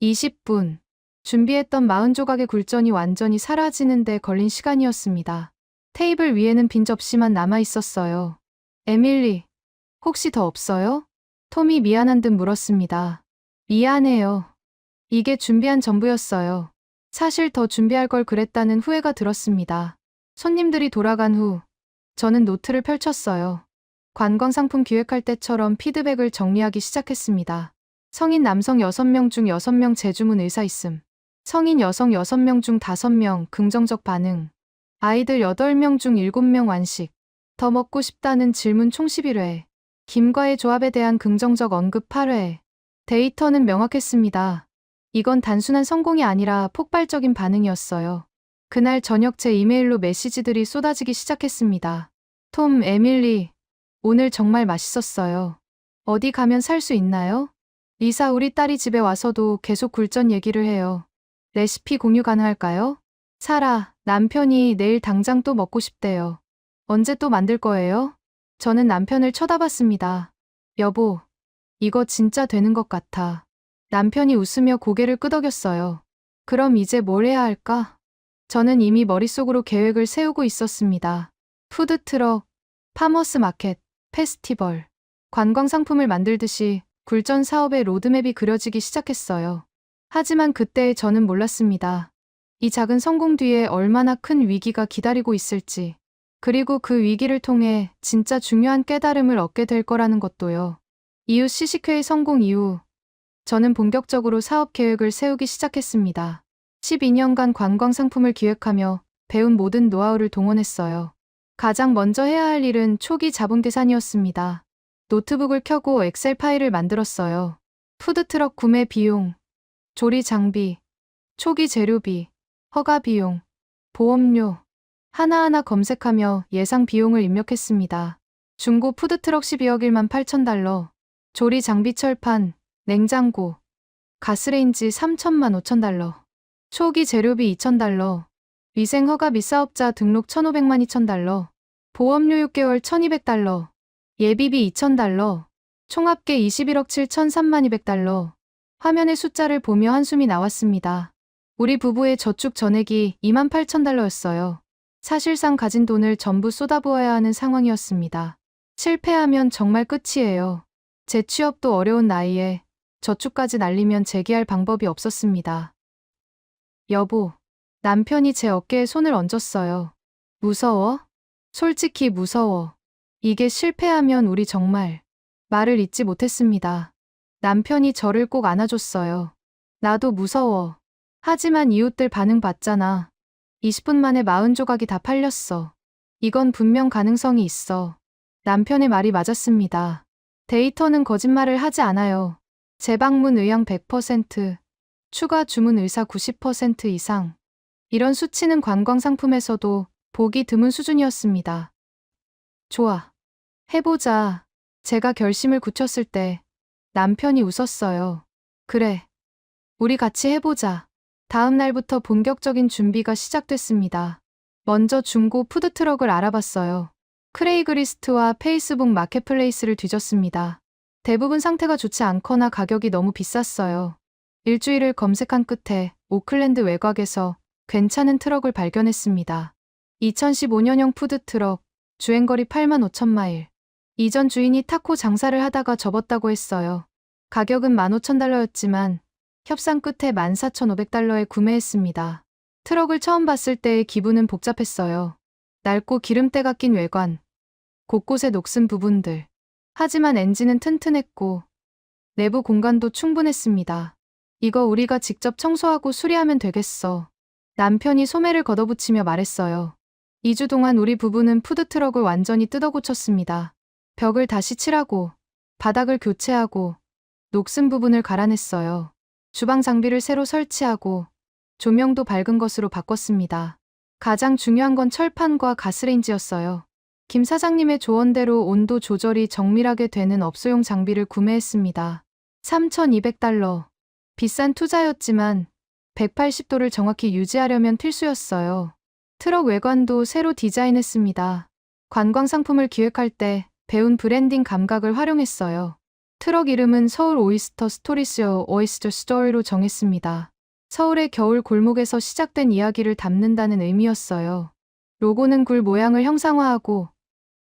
20분. 준비했던 40조각의 굴전이 완전히 사라지는데 걸린 시간이었습니다. 테이블 위에는 빈 접시만 남아 있었어요. 에밀리, 혹시 더 없어요? 톰이 미안한 듯 물었습니다. 미안해요. 이게 준비한 전부였어요. 사실 더 준비할 걸 그랬다는 후회가 들었습니다. 손님들이 돌아간 후 저는 노트를 펼쳤어요. 관광상품 기획할 때처럼 피드백을 정리하기 시작했습니다. 성인 남성 6명 중 6명 재주문 의사 있음. 성인 여성 6명 중 5명 긍정적 반응. 아이들 8명 중 7명 완식. 더 먹고 싶다는 질문 총 11회. 김과의 조합에 대한 긍정적 언급 8회. 데이터는 명확했습니다. 이건 단순한 성공이 아니라 폭발적인 반응이었어요. 그날 저녁 제 이메일로 메시지들이 쏟아지기 시작했습니다. 톰, 에밀리, 오늘 정말 맛있었어요. 어디 가면 살 수 있나요? 리사, 우리 딸이 집에 와서도 계속 굴전 얘기를 해요. 레시피 공유 가능할까요? 사라, 남편이 내일 당장 또 먹고 싶대요. 언제 또 만들 거예요? 저는 남편을 쳐다봤습니다. 여보, 이거 진짜 되는 것 같아. 남편이 웃으며 고개를 끄덕였어요. 그럼 이제 뭘 해야 할까? 저는 이미 머릿속으로 계획을 세우고 있었습니다. 푸드트럭, 파머스 마켓, 페스티벌, 관광상품을 만들듯이 굴전 사업의 로드맵이 그려지기 시작했어요. 하지만 그때 저는 몰랐습니다. 이 작은 성공 뒤에 얼마나 큰 위기가 기다리고 있을지, 그리고 그 위기를 통해 진짜 중요한 깨달음을 얻게 될 거라는 것도요. 이웃 시식회의 성공 이후 저는 본격적으로 사업 계획을 세우기 시작했습니다. 12년간 관광 상품을 기획하며 배운 모든 노하우를 동원했어요. 가장 먼저 해야 할 일은 초기 자본 계산이었습니다. 노트북을 켜고 엑셀 파일을 만들었어요. 푸드트럭 구매 비용, 조리 장비, 초기 재료비, 허가 비용, 보험료, 하나하나 검색하며 예상 비용을 입력했습니다. 중고 푸드트럭 12억 1만 8천 달러, 조리 장비 철판, 냉장고, 가스레인지 3천만 5천 달러, 초기 재료비 2천 달러, 위생 허가 및 사업자 등록 1,500만 2천 달러, 보험료 6개월 1,200 달러, 예비비 2천 달러, 총합계 21억 7천 3만 200 달러. 화면의 숫자를 보며 한숨이 나왔습니다. 우리 부부의 저축 전액이 2만 8천 달러였어요. 사실상 가진 돈을 전부 쏟아부어야 하는 상황이었습니다. 실패하면 정말 끝이에요. 재취업도 어려운 나이에 저축까지 날리면 재기할 방법이 없었습니다. 여보, 남편이 제 어깨에 손을 얹었어요. 무서워? 솔직히 무서워. 이게 실패하면 우리 정말. 말을 잇지 못했습니다. 남편이 저를 꼭 안아줬어요. 나도 무서워. 하지만 이웃들 반응 봤잖아. 20분 만에 40조각이 다 팔렸어. 이건 분명 가능성이 있어. 남편의 말이 맞았습니다. 데이터는 거짓말을 하지 않아요. 재방문 의향 100%, 추가 주문 의사 90% 이상. 이런 수치는 관광 상품에서도 보기 드문 수준이었습니다. 좋아. 해보자. 제가 결심을 굳혔을 때 남편이 웃었어요. 그래. 우리 같이 해보자. 다음 날부터 본격적인 준비가 시작됐습니다. 먼저 중고 푸드트럭을 알아봤어요. 크레이그리스트와 페이스북 마켓플레이스를 뒤졌습니다. 대부분 상태가 좋지 않거나 가격이 너무 비쌌어요. 일주일을 검색한 끝에 오클랜드 외곽에서 괜찮은 트럭을 발견했습니다. 2015년형 푸드트럭, 주행거리 85,000마일. 이전 주인이 타코 장사를 하다가 접었다고 했어요. 가격은 15,000달러였지만 협상 끝에 14,500달러에 구매했습니다. 트럭을 처음 봤을 때의 기분은 복잡했어요. 낡고 기름때가 낀 외관, 곳곳에 녹슨 부분들. 하지만 엔진은 튼튼했고 내부 공간도 충분했습니다. 이거 우리가 직접 청소하고 수리하면 되겠어. 남편이 소매를 걷어붙이며 말했어요. 2주 동안 우리 부부는 푸드트럭을 완전히 뜯어고쳤습니다. 벽을 다시 칠하고 바닥을 교체하고 녹슨 부분을 갈아냈어요. 주방 장비를 새로 설치하고 조명도 밝은 것으로 바꿨습니다. 가장 중요한 건 철판과 가스레인지였어요. 김 사장님의 조언대로 온도 조절이 정밀하게 되는 업소용 장비를 구매했습니다. 3,200달러. 비싼 투자였지만 180도를 정확히 유지하려면 필수였어요. 트럭 외관도 새로 디자인했습니다. 관광 상품을 기획할 때 배운 브랜딩 감각을 활용했어요. 트럭 이름은 서울 오이스터 스토리스요 오이스터 스토리로 정했습니다. 서울의 겨울 골목에서 시작된 이야기를 담는다는 의미였어요. 로고는 굴 모양을 형상화하고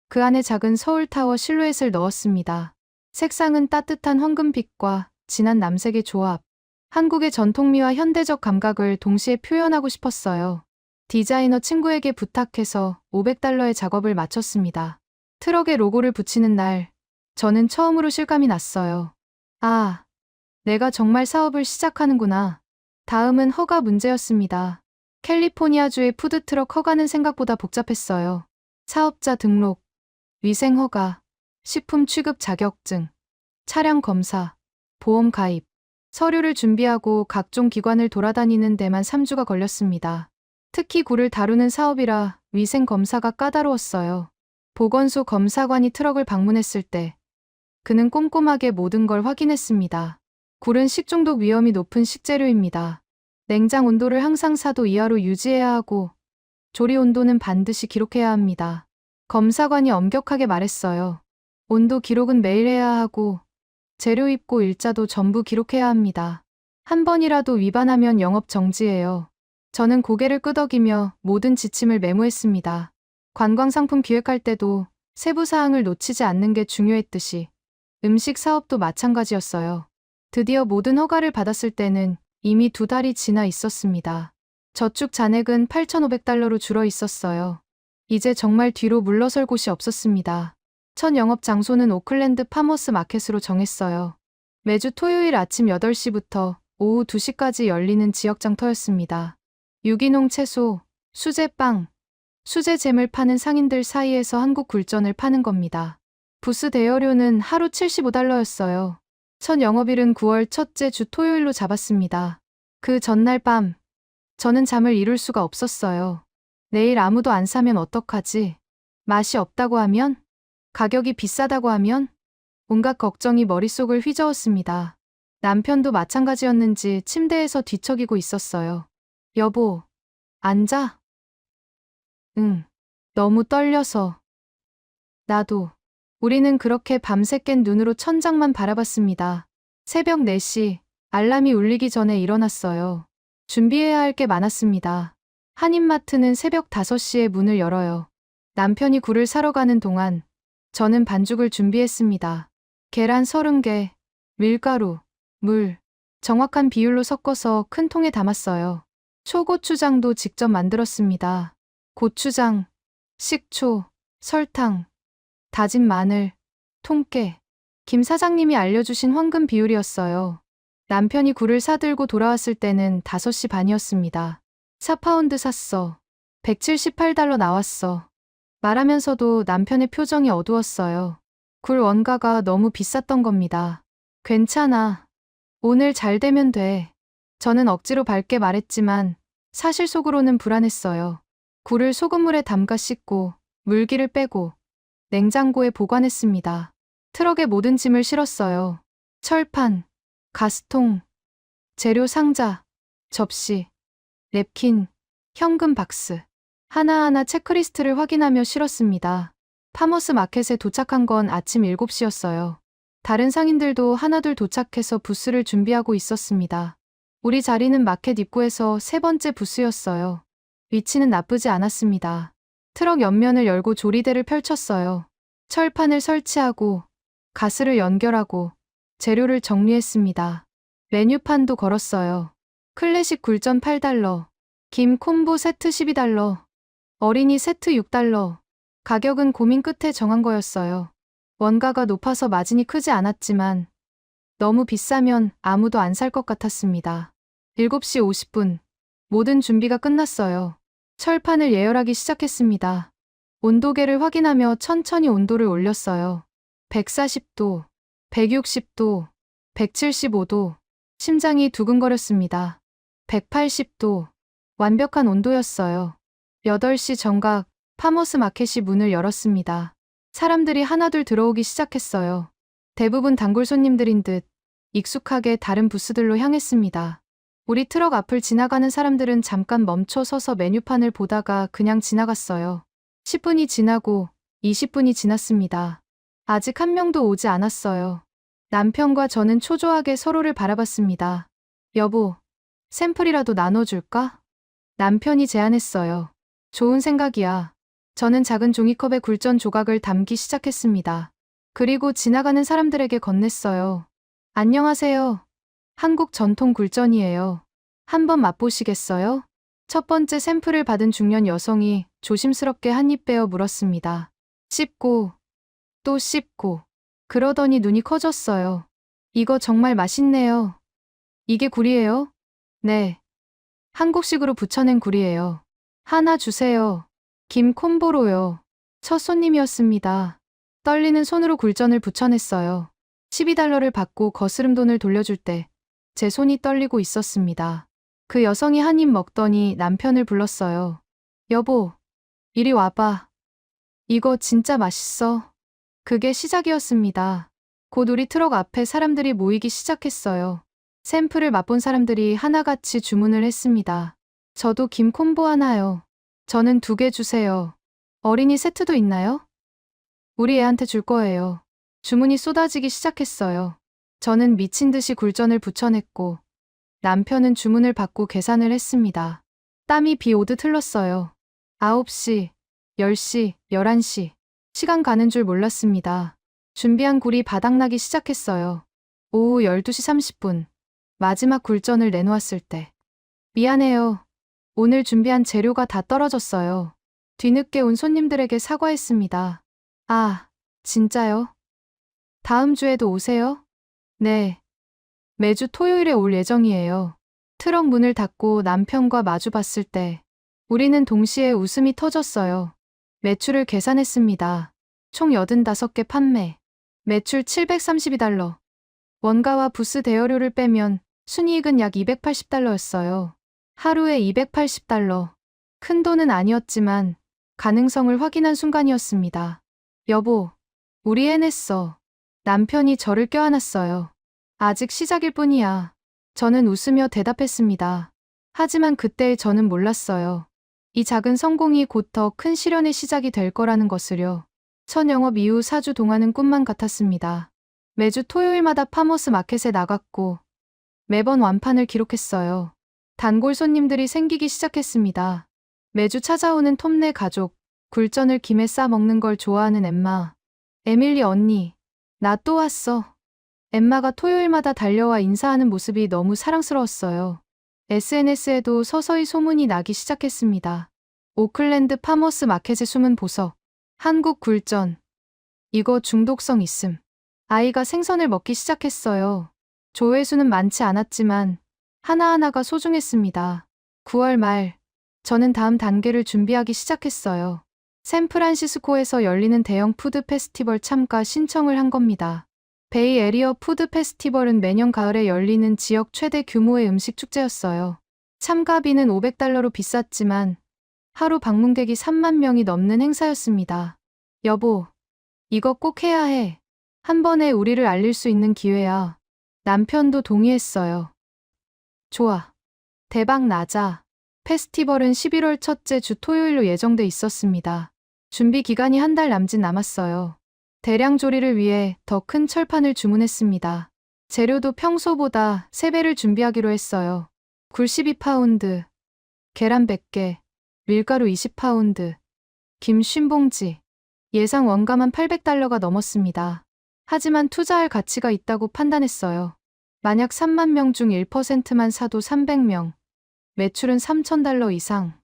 그 안에 작은 서울타워 실루엣을 넣었습니다. 색상은 따뜻한 황금빛과 진한 남색의 조합. 한국의 전통미와 현대적 감각을 동시에 표현하고 싶었어요. 디자이너 친구에게 부탁해서 500달러의 작업을 마쳤습니다. 트럭에 로고를 붙이는 날, 저는 처음으로 실감이 났어요. 아, 내가 정말 사업을 시작하는구나. 다음은 허가 문제였습니다. 캘리포니아주의 푸드트럭 허가는 생각보다 복잡했어요. 사업자 등록, 위생 허가, 식품 취급 자격증, 차량 검사, 보험 가입, 서류를 준비하고 각종 기관을 돌아다니는 데만 3주가 걸렸습니다. 특히 굴을 다루는 사업이라 위생 검사가 까다로웠어요. 보건소 검사관이 트럭을 방문했을 때 그는 꼼꼼하게 모든 걸 확인했습니다. 굴은 식중독 위험이 높은 식재료입니다. 냉장 온도를 항상 4도 이하로 유지해야 하고 조리 온도는 반드시 기록해야 합니다. 검사관이 엄격하게 말했어요. 온도 기록은 매일 해야 하고 재료 입고 일자도 전부 기록해야 합니다. 한 번이라도 위반하면 영업 정지예요. 저는 고개를 끄덕이며 모든 지침을 메모했습니다. 관광상품 기획할 때도 세부 사항을 놓치지 않는 게 중요했듯이 음식 사업도 마찬가지였어요. 드디어 모든 허가를 받았을 때는 이미 2달이 지나 있었습니다. 저축 잔액은 8,500달러로 줄어 있었어요. 이제 정말 뒤로 물러설 곳이 없었습니다. 첫 영업 장소는 오클랜드 파머스 마켓으로 정했어요. 매주 토요일 아침 8시부터 오후 2시까지 열리는 지역장터였습니다. 유기농 채소, 수제빵, 수제잼을 파는 상인들 사이에서 한국 굴전을 파는 겁니다. 부스 대여료는 하루 75달러였어요. 첫 영업일은 9월 첫째 주 토요일로 잡았습니다. 그 전날 밤, 저는 잠을 이룰 수가 없었어요. 내일 아무도 안 사면 어떡하지? 맛이 없다고 하면? 가격이 비싸다고 하면? 온갖 걱정이 머릿속을 휘저었습니다. 남편도 마찬가지였는지 침대에서 뒤척이고 있었어요. 여보, 앉아? 응, 너무 떨려서. 나도. 우리는 그렇게 밤새 깬 눈으로 천장만 바라봤습니다. 새벽 4시, 알람이 울리기 전에 일어났어요. 준비해야 할 게 많았습니다. 한인마트는 새벽 5시에 문을 열어요. 남편이 굴을 사러 가는 동안 저는 반죽을 준비했습니다. 계란 30개, 밀가루, 물, 정확한 비율로 섞어서 큰 통에 담았어요. 초고추장도 직접 만들었습니다. 고추장, 식초, 설탕, 다진 마늘, 통깨. 김 사장님이 알려주신 황금 비율이었어요. 남편이 굴을 사들고 돌아왔을 때는 5시 반이었습니다. 4파운드 샀어. 178달러 나왔어. 말하면서도 남편의 표정이 어두웠어요. 굴 원가가 너무 비쌌던 겁니다. 괜찮아. 오늘 잘 되면 돼. 저는 억지로 밝게 말했지만 사실 속으로는 불안했어요. 굴을 소금물에 담가 씻고 물기를 빼고 냉장고에 보관했습니다. 트럭에 모든 짐을 실었어요. 철판, 가스통, 재료 상자, 접시, 냅킨, 현금 박스. 하나하나 체크리스트를 확인하며 실었습니다. 파머스 마켓에 도착한 건 아침 7시였어요. 다른 상인들도 하나둘 도착해서 부스를 준비하고 있었습니다. 우리 자리는 마켓 입구에서 3번째 부스였어요. 위치는 나쁘지 않았습니다. 트럭 옆면을 열고 조리대를 펼쳤어요. 철판을 설치하고 가스를 연결하고 재료를 정리했습니다. 메뉴판도 걸었어요. 클래식 굴전 8달러, 김 콤보 세트 12달러, 어린이 세트 6달러. 가격은 고민 끝에 정한 거였어요. 원가가 높아서 마진이 크지 않았지만 너무 비싸면 아무도 안 살 것 같았습니다. 7시 50분. 모든 준비가 끝났어요. 철판을 예열하기 시작했습니다. 온도계를 확인하며 천천히 온도를 올렸어요. 140도, 160도, 175도. 심장이 두근거렸습니다. 180도. 완벽한 온도였어요. 8시 정각, 파머스 마켓이 문을 열었습니다. 사람들이 하나둘 들어오기 시작했어요. 대부분 단골 손님들인 듯 익숙하게 다른 부스들로 향했습니다. 우리 트럭 앞을 지나가는 사람들은 잠깐 멈춰 서서 메뉴판을 보다가 그냥 지나갔어요. 10분이 지나고 20분이 지났습니다. 아직 한 명도 오지 않았어요. 남편과 저는 초조하게 서로를 바라봤습니다. 여보, 샘플이라도 나눠줄까? 남편이 제안했어요. 좋은 생각이야. 저는 작은 종이컵에 굴전 조각을 담기 시작했습니다. 그리고 지나가는 사람들에게 건넸어요. 안녕하세요. 한국 전통 굴전이에요. 한번 맛보시겠어요? 첫 번째 샘플을 받은 중년 여성이 조심스럽게 한 입 빼어 물었습니다. 씹고, 또 씹고. 그러더니 눈이 커졌어요. 이거 정말 맛있네요. 이게 굴이에요? 네. 한국식으로 부쳐낸 굴이에요. 하나 주세요. 김 콤보로요. 첫 손님이었습니다. 떨리는 손으로 굴전을 부쳐냈어요. 12달러를 받고 거스름 돈을 돌려줄 때 제 손이 떨리고 있었습니다. 그 여성이 한 입 먹더니 남편을 불렀어요. 여보, 이리 와봐. 이거 진짜 맛있어. 그게 시작이었습니다. 곧 우리 트럭 앞에 사람들이 모이기 시작했어요. 샘플을 맛본 사람들이 하나같이 주문을 했습니다. 저도 김 콤보 하나요. 저는 2개 주세요. 어린이 세트도 있나요? 우리 애한테 줄 거예요. 주문이 쏟아지기 시작했어요. 저는 미친 듯이 굴전을 부쳐냈고 남편은 주문을 받고 계산을 했습니다. 땀이 비 오듯 흘렀어요. 9시, 10시, 11시. 시간 가는 줄 몰랐습니다. 준비한 굴이 바닥나기 시작했어요. 오후 12시 30분. 마지막 굴전을 내놓았을 때. 미안해요. 오늘 준비한 재료가 다 떨어졌어요. 뒤늦게 온 손님들에게 사과했습니다. 아, 진짜요? 다음 주에도 오세요? 네. 매주 토요일에 올 예정이에요. 트럭 문을 닫고 남편과 마주 봤을 때 우리는 동시에 웃음이 터졌어요. 매출을 계산했습니다. 총 85개 판매. 매출 732달러. 원가와 부스 대여료를 빼면 순이익은 약 280달러였어요. 하루에 280달러. 큰 돈은 아니었지만 가능성을 확인한 순간이었습니다. 여보, 우리 해냈어. 남편이 저를 껴안았어요. 아직 시작일 뿐이야. 저는 웃으며 대답했습니다. 하지만 그때의 저는 몰랐어요. 이 작은 성공이 곧 더 큰 실현의 시작이 될 거라는 것을요. 첫 영업 이후 4주 동안은 꿈만 같았습니다. 매주 토요일마다 파머스 마켓에 나갔고 매번 완판을 기록했어요. 단골 손님들이 생기기 시작했습니다. 매주 찾아오는 톰네 가족, 굴전을 김에 싸 먹는 걸 좋아하는 엠마. 에밀리 언니, 나 또 왔어. 엠마가 토요일마다 달려와 인사하는 모습이 너무 사랑스러웠어요. SNS에도 서서히 소문이 나기 시작했습니다. 오클랜드 파머스 마켓의 숨은 보석. 한국 굴전. 이거 중독성 있음. 아이가 생선을 먹기 시작했어요. 조회수는 많지 않았지만 하나하나가 소중했습니다. 9월 말, 저는 다음 단계를 준비하기 시작했어요. 샌프란시스코에서 열리는 대형 푸드 페스티벌 참가 신청을 한 겁니다. 베이 에리어 푸드 페스티벌은 매년 가을에 열리는 지역 최대 규모의 음식 축제였어요. 참가비는 500달러로 비쌌지만 하루 방문객이 3만 명이 넘는 행사였습니다. 여보, 이거 꼭 해야 해. 한 번에 우리를 알릴 수 있는 기회야. 남편도 동의했어요. 좋아. 대박 나자. 페스티벌은 11월 첫째 주 토요일로 예정돼 있었습니다. 준비 기간이 한 달 남짓 남았어요. 대량 조리를 위해 더 큰 철판을 주문했습니다. 재료도 평소보다 3배를 준비하기로 했어요. 굴 12파운드, 계란 100개, 밀가루 20파운드, 김 쉰봉지. 예상 원가만 $800가 넘었습니다. 하지만 투자할 가치가 있다고 판단했어요. 만약 3만 명 중 1%만 사도 300명. 매출은 $3,000 이상.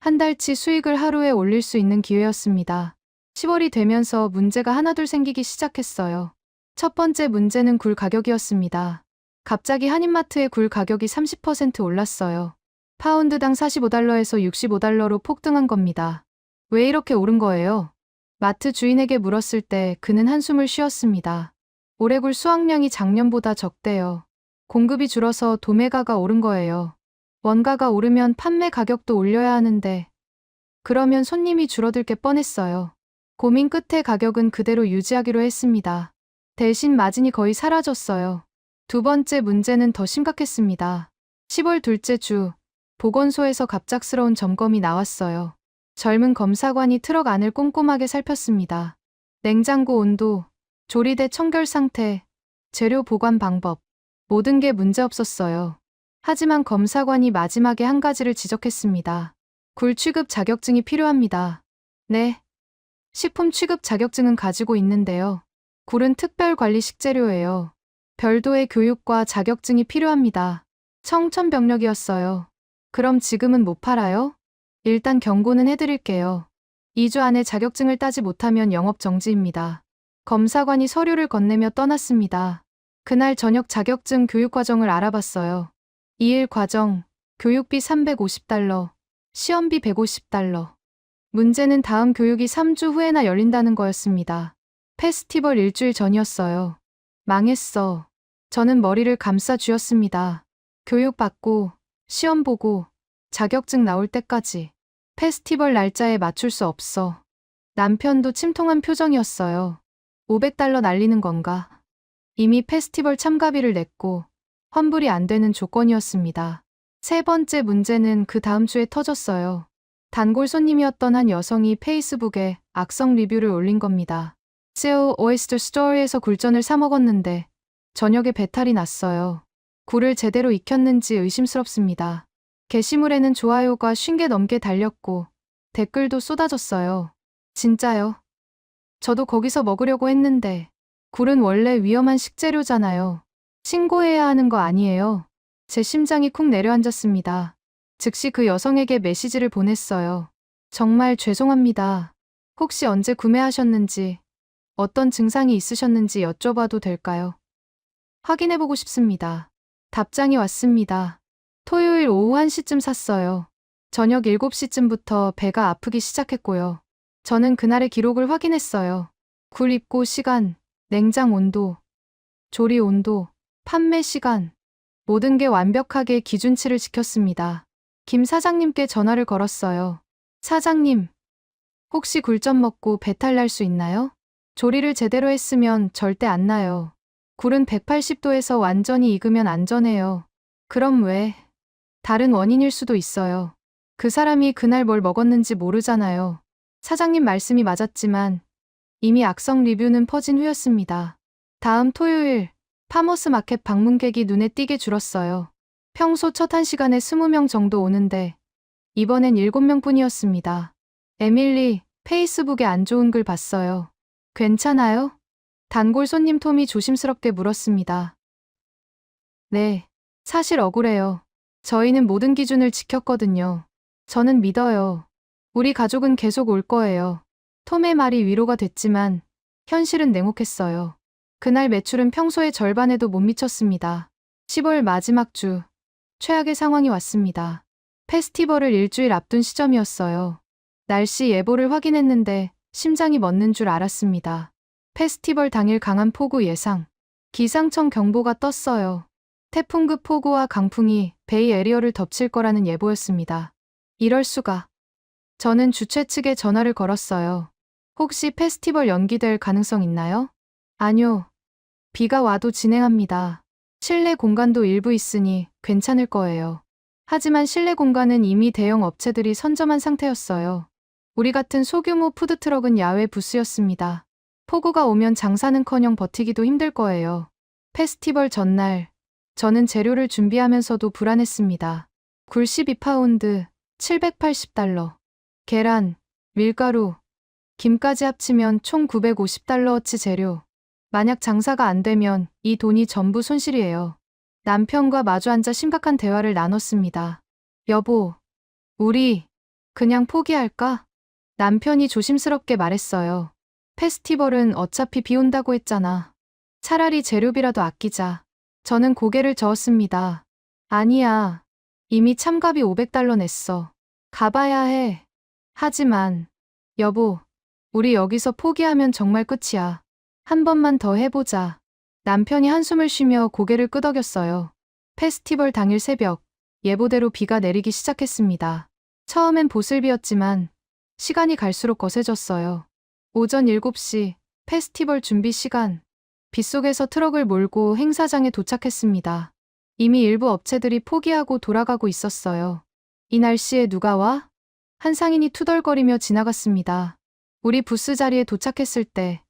한 달치 수익을 하루에 올릴 수 있는 기회였습니다. 10월이 되면서 문제가 하나둘 생기기 시작했어요. 첫 번째 문제는 굴 가격이었습니다. 갑자기 한인마트의 굴 가격이 30% 올랐어요. 파운드당 $45에서 $65로 폭등한 겁니다. 왜 이렇게 오른 거예요? 마트 주인에게 물었을 때 그는 한숨을 쉬었습니다. 올해 굴 수확량이 작년보다 적대요. 공급이 줄어서 도매가가 오른 거예요. 원가가 오르면 판매 가격도 올려야 하는데 그러면 손님이 줄어들 게 뻔했어요. 고민 끝에 가격은 그대로 유지하기로 했습니다. 대신 마진이 거의 사라졌어요. 두 번째 문제는 더 심각했습니다. 10월 둘째 주, 보건소에서 갑작스러운 점검이 나왔어요. 젊은 검사관이 트럭 안을 꼼꼼하게 살폈습니다. 냉장고 온도, 조리대 청결 상태, 재료 보관 방법, 모든 게 문제없었어요. 하지만 검사관이 마지막에 한 가지를 지적했습니다. 굴 취급 자격증이 필요합니다. 네. 식품 취급 자격증은 가지고 있는데요. 굴은 특별관리 식재료예요. 별도의 교육과 자격증이 필요합니다. 청천벽력이었어요. 그럼 지금은 못 팔아요? 일단 경고는 해드릴게요. 2주 안에 자격증을 따지 못하면 영업 정지입니다. 검사관이 서류를 건네며 떠났습니다. 그날 저녁 자격증 교육 과정을 알아봤어요. 2일 과정, 교육비 $350, 시험비 $150. 문제는 다음 교육이 3주 후에나 열린다는 거였습니다. 페스티벌 일주일 전이었어요. 망했어. 저는 머리를 감싸 쥐었습니다. 교육 받고, 시험 보고, 자격증 나올 때까지 페스티벌 날짜에 맞출 수 없어. 남편도 침통한 표정이었어요. $500 날리는 건가? 이미 페스티벌 참가비를 냈고 환불이 안 되는 조건이었습니다. 세 번째 문제는 그 다음 주에 터졌어요. 단골 손님이었던 한 여성이 페이스북에 악성 리뷰를 올린 겁니다. 세오 오이스터 스토어에서 굴전을 사 먹었는데 저녁에 배탈이 났어요. 굴을 제대로 익혔는지 의심스럽습니다. 게시물에는 좋아요가 50개 넘게 달렸고 댓글도 쏟아졌어요. 진짜요? 저도 거기서 먹으려고 했는데 굴은 원래 위험한 식재료잖아요. 신고해야 하는 거 아니에요. 제 심장이 쿵 내려앉았습니다. 즉시 그 여성에게 메시지를 보냈어요. 정말 죄송합니다. 혹시 언제 구매하셨는지, 어떤 증상이 있으셨는지 여쭤봐도 될까요? 확인해보고 싶습니다. 답장이 왔습니다. 토요일 오후 1시쯤 샀어요. 저녁 7시쯤부터 배가 아프기 시작했고요. 저는 그날의 기록을 확인했어요. 굴 입고 시간, 냉장 온도, 조리 온도, 판매 시간, 모든 게 완벽하게 기준치를 지켰습니다. 김 사장님께 전화를 걸었어요. 사장님, 혹시 굴전 먹고 배탈 날 수 있나요? 조리를 제대로 했으면 절대 안 나요. 굴은 180도에서 완전히 익으면 안전해요. 그럼 왜? 다른 원인일 수도 있어요. 그 사람이 그날 뭘 먹었는지 모르잖아요. 사장님 말씀이 맞았지만 이미 악성 리뷰는 퍼진 후였습니다. 다음 토요일 파머스 마켓 방문객이 눈에 띄게 줄었어요. 평소 첫 1시간에 20명 정도 오는데 이번엔 7명뿐이었습니다. 에밀리, 페이스북에 안 좋은 글 봤어요. 괜찮아요? 단골 손님 톰이 조심스럽게 물었습니다. 네, 사실 억울해요. 저희는 모든 기준을 지켰거든요. 저는 믿어요. 우리 가족은 계속 올 거예요. 톰의 말이 위로가 됐지만 현실은 냉혹했어요. 그날 매출은 평소의 절반에도 못 미쳤습니다. 10월 마지막 주, 최악의 상황이 왔습니다. 페스티벌을 일주일 앞둔 시점이었어요. 날씨 예보를 확인했는데 심장이 멎는 줄 알았습니다. 페스티벌 당일 강한 폭우 예상. 기상청 경보가 떴어요. 태풍급 폭우와 강풍이 베이 에리어를 덮칠 거라는 예보였습니다. 이럴 수가. 저는 주최 측에 전화를 걸었어요. 혹시 페스티벌 연기될 가능성 있나요? 아니요. 비가 와도 진행합니다. 실내 공간도 일부 있으니 괜찮을 거예요. 하지만 실내 공간은 이미 대형 업체들이 선점한 상태였어요. 우리 같은 소규모 푸드트럭은 야외 부스였습니다. 폭우가 오면 장사는커녕 버티기도 힘들 거예요. 페스티벌 전날, 저는 재료를 준비하면서도 불안했습니다. 굴 12파운드, $780. 계란, 밀가루, 김까지 합치면 총 950달러어치 재료. 만약 장사가 안 되면 이 돈이 전부 손실이에요. 남편과 마주 앉아 심각한 대화를 나눴습니다. 여보, 우리 그냥 포기할까? 남편이 조심스럽게 말했어요. 페스티벌은 어차피 비 온다고 했잖아. 차라리 재료비라도 아끼자. 저는 고개를 저었습니다. 아니야. 이미 참가비 500달러 냈어. 가봐야 해. 하지만, 여보, 우리 여기서 포기하면 정말 끝이야. 한 번만 더 해보자. 남편이 한숨을 쉬며 고개를 끄덕였어요. 페스티벌 당일 새벽, 예보대로 비가 내리기 시작했습니다. 처음엔 보슬비였지만 시간이 갈수록 거세졌어요. 오전 7시, 페스티벌 준비 시간. 빗속에서 트럭을 몰고 행사장에 도착했습니다. 이미 일부 업체들이 포기하고 돌아가고 있었어요. 이 날씨에 누가 와? 한 상인이 투덜거리며 지나갔습니다. 우리 부스 자리에 도착했을 때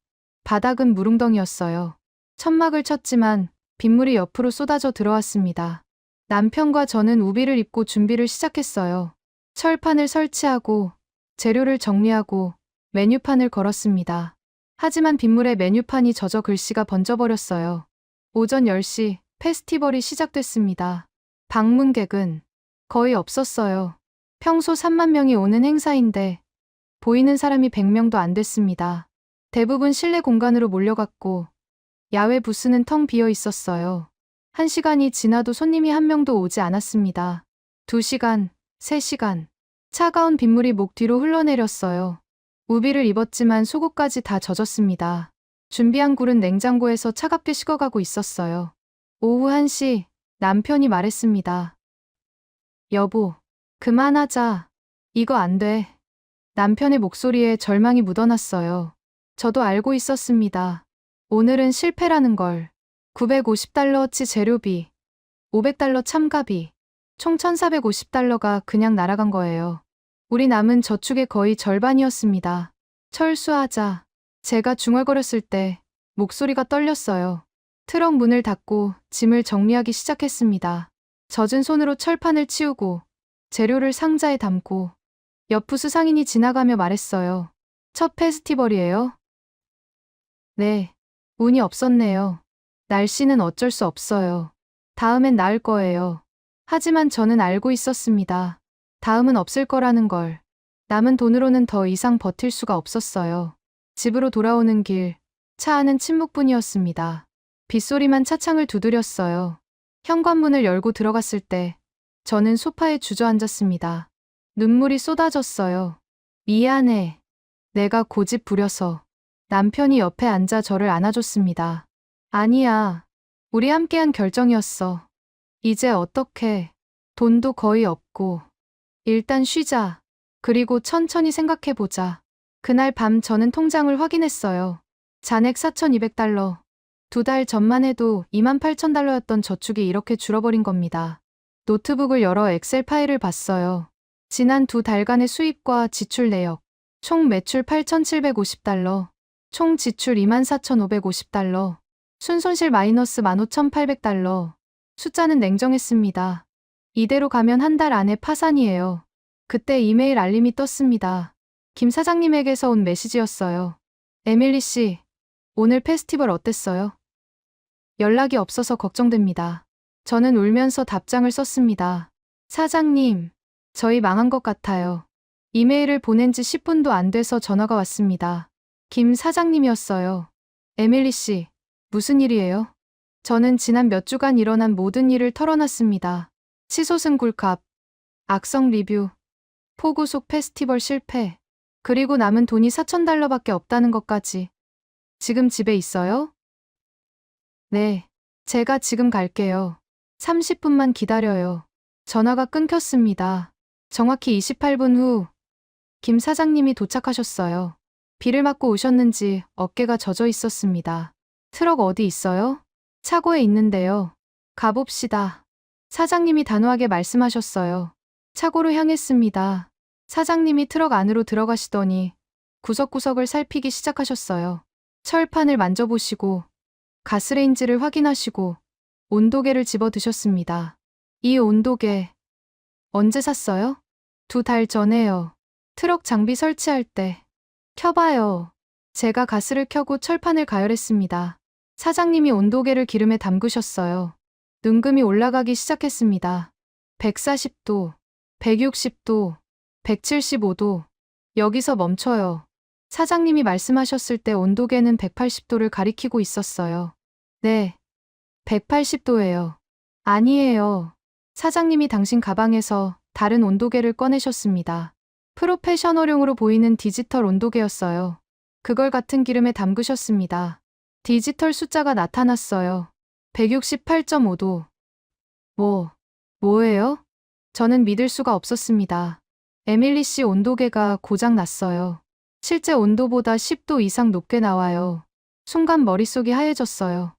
바닥은 무릉덩이였어요. 천막을 쳤지만 빗물이 옆으로 쏟아져 들어왔습니다. 남편과 저는 우비를 입고 준비를 시작했어요. 철판을 설치하고 재료를 정리하고 메뉴판을 걸었습니다. 하지만 빗물에 메뉴판이 젖어 글씨가 번져버렸어요. 오전 10시 페스티벌이 시작됐습니다. 방문객은 거의 없었어요. 평소 3만 명이 오는 행사인데 보이는 사람이 100명도 안 됐습니다. 대부분 실내 공간으로 몰려갔고 야외 부스는 텅 비어 있었어요. 1시간이 지나도 손님이 한 명도 오지 않았습니다. 2시간, 3시간. 차가운 빗물이 목 뒤로 흘러내렸어요. 우비를 입었지만 속옷까지 다 젖었습니다. 준비한 굴은 냉장고에서 차갑게 식어가고 있었어요. 오후 1시, 남편이 말했습니다. 여보, 그만하자. 이거 안 돼. 남편의 목소리에 절망이 묻어났어요. 저도 알고 있었습니다. 오늘은 실패라는 걸. 950달러어치 재료비, 500달러 참가비, 총 1450달러가 그냥 날아간 거예요. 우리 남은 저축의 거의 절반이었습니다. 철수하자. 제가 중얼거렸을 때 목소리가 떨렸어요. 트럭 문을 닫고 짐을 정리하기 시작했습니다. 젖은 손으로 철판을 치우고 재료를 상자에 담고 옆 부스 상인이 지나가며 말했어요. 첫 페스티벌이에요? 네. 운이 없었네요. 날씨는 어쩔 수 없어요. 다음엔 나을 거예요. 하지만 저는 알고 있었습니다. 다음은 없을 거라는 걸. 남은 돈으로는 더 이상 버틸 수가 없었어요. 집으로 돌아오는 길, 차 안은 침묵뿐이었습니다. 빗소리만 차창을 두드렸어요. 현관문을 열고 들어갔을 때 저는 소파에 주저앉았습니다. 눈물이 쏟아졌어요. 미안해. 내가 고집 부려서. 남편이 옆에 앉아 저를 안아줬습니다. 아니야. 우리 함께한 결정이었어. 이제 어떡해. 돈도 거의 없고. 일단 쉬자. 그리고 천천히 생각해보자. 그날 밤 저는 통장을 확인했어요. 잔액 4,200달러. 2달 전만 해도 28,000달러였던 저축이 이렇게 줄어버린 겁니다. 노트북을 열어 엑셀 파일을 봤어요. 지난 2달간의 수입과 지출 내역. 총 매출 8,750달러. 총 지출 24,550달러. 순손실 마이너스 15,800달러. 숫자는 냉정했습니다. 이대로 가면 한 달 안에 파산이에요. 그때 이메일 알림이 떴습니다. 김 사장님에게서 온 메시지였어요. 에밀리 씨, 오늘 페스티벌 어땠어요? 연락이 없어서 걱정됩니다. 저는 울면서 답장을 썼습니다. 사장님, 저희 망한 것 같아요. 이메일을 보낸 지 10분도 안 돼서 전화가 왔습니다. 김 사장님이었어요. 에밀리 씨, 무슨 일이에요? 저는 지난 몇 주간 일어난 모든 일을 털어놨습니다. 치솟은 굴값, 악성 리뷰, 포구속 페스티벌 실패, 그리고 남은 돈이 4,000달러밖에 없다는 것까지. 지금 집에 있어요? 네, 제가 지금 갈게요. 30분만 기다려요. 전화가 끊겼습니다. 정확히 28분 후, 김 사장님이 도착하셨어요. 비를 맞고 오셨는지 어깨가 젖어 있었습니다. 트럭 어디 있어요? 차고에 있는데요. 가봅시다. 사장님이 단호하게 말씀하셨어요. 차고로 향했습니다. 사장님이 트럭 안으로 들어가시더니 구석구석을 살피기 시작하셨어요. 철판을 만져보시고 가스레인지를 확인하시고 온도계를 집어 드셨습니다. 이 온도계 언제 샀어요? 2달 전에요. 트럭 장비 설치할 때 켜봐요. 제가 가스를 켜고 철판을 가열했습니다. 사장님이 온도계를 기름에 담그셨어요. 눈금이 올라가기 시작했습니다. 140도, 160도, 175도. 여기서 멈춰요. 사장님이 말씀하셨을 때 온도계는 180도를 가리키고 있었어요. 네, 180도예요. 아니에요. 사장님이 당신 가방에서 다른 온도계를 꺼내셨습니다. 프로페셔널용으로 보이는 디지털 온도계였어요. 그걸 같은 기름에 담그셨습니다. 디지털 숫자가 나타났어요. 168.5도. 뭐예요? 저는 믿을 수가 없었습니다. 에밀리 씨 온도계가 고장 났어요. 실제 온도보다 10도 이상 높게 나와요. 순간 머릿속이 하얘졌어요.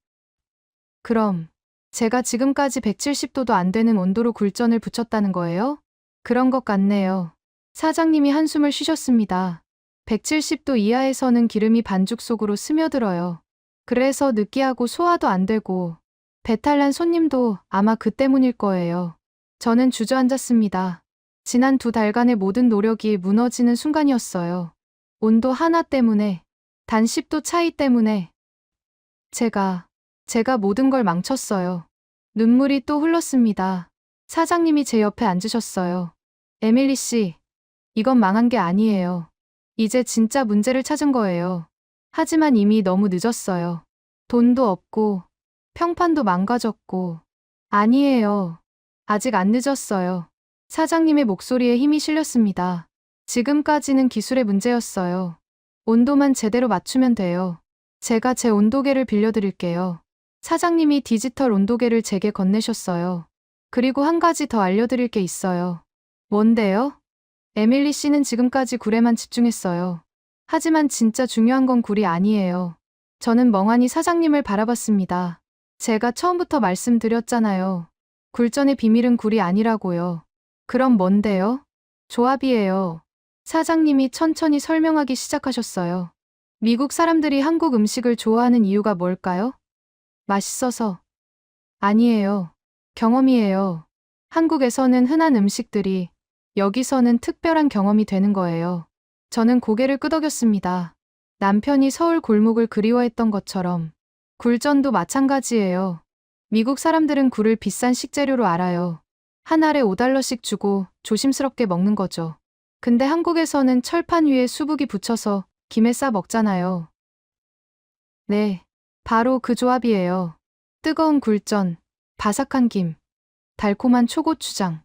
그럼 제가 지금까지 170도도 안 되는 온도로 굴전을 붙였다는 거예요? 그런 것 같네요. 사장님이 한숨을 쉬셨습니다. 170도 이하에서는 기름이 반죽 속으로 스며들어요. 그래서 느끼하고 소화도 안 되고 배탈 난 손님도 아마 그 때문일 거예요. 저는 주저앉았습니다. 지난 2달간의 모든 노력이 무너지는 순간이었어요. 온도 하나 때문에, 단 10도 차이 때문에. 제가 모든 걸 망쳤어요. 눈물이 또 흘렀습니다. 사장님이 제 옆에 앉으셨어요. 에밀리 씨, 이건 망한 게 아니에요. 이제 진짜 문제를 찾은 거예요. 하지만 이미 너무 늦었어요. 돈도 없고, 평판도 망가졌고. 아니에요. 아직 안 늦었어요. 사장님의 목소리에 힘이 실렸습니다. 지금까지는 기술의 문제였어요. 온도만 제대로 맞추면 돼요. 제가 제 온도계를 빌려드릴게요. 사장님이 디지털 온도계를 제게 건네셨어요. 그리고 한 가지 더 알려드릴 게 있어요. 뭔데요? 에밀리 씨는 지금까지 굴에만 집중했어요. 하지만 진짜 중요한 건 굴이 아니에요. 저는 멍하니 사장님을 바라봤습니다. 제가 처음부터 말씀드렸잖아요. 굴전의 비밀은 굴이 아니라고요. 그럼 뭔데요? 조합이에요. 사장님이 천천히 설명하기 시작하셨어요. 미국 사람들이 한국 음식을 좋아하는 이유가 뭘까요? 맛있어서. 아니에요. 경험이에요. 한국에서는 흔한 음식들이 여기서는 특별한 경험이 되는 거예요. 저는 고개를 끄덕였습니다. 남편이 서울 골목을 그리워했던 것처럼 굴전도 마찬가지예요. 미국 사람들은 굴을 비싼 식재료로 알아요. 한 알에 $5씩 주고 조심스럽게 먹는 거죠. 근데 한국에서는 철판 위에 수북이 붙여서 김에 싸 먹잖아요. 네, 바로 그 조합이에요. 뜨거운 굴전, 바삭한 김, 달콤한 초고추장.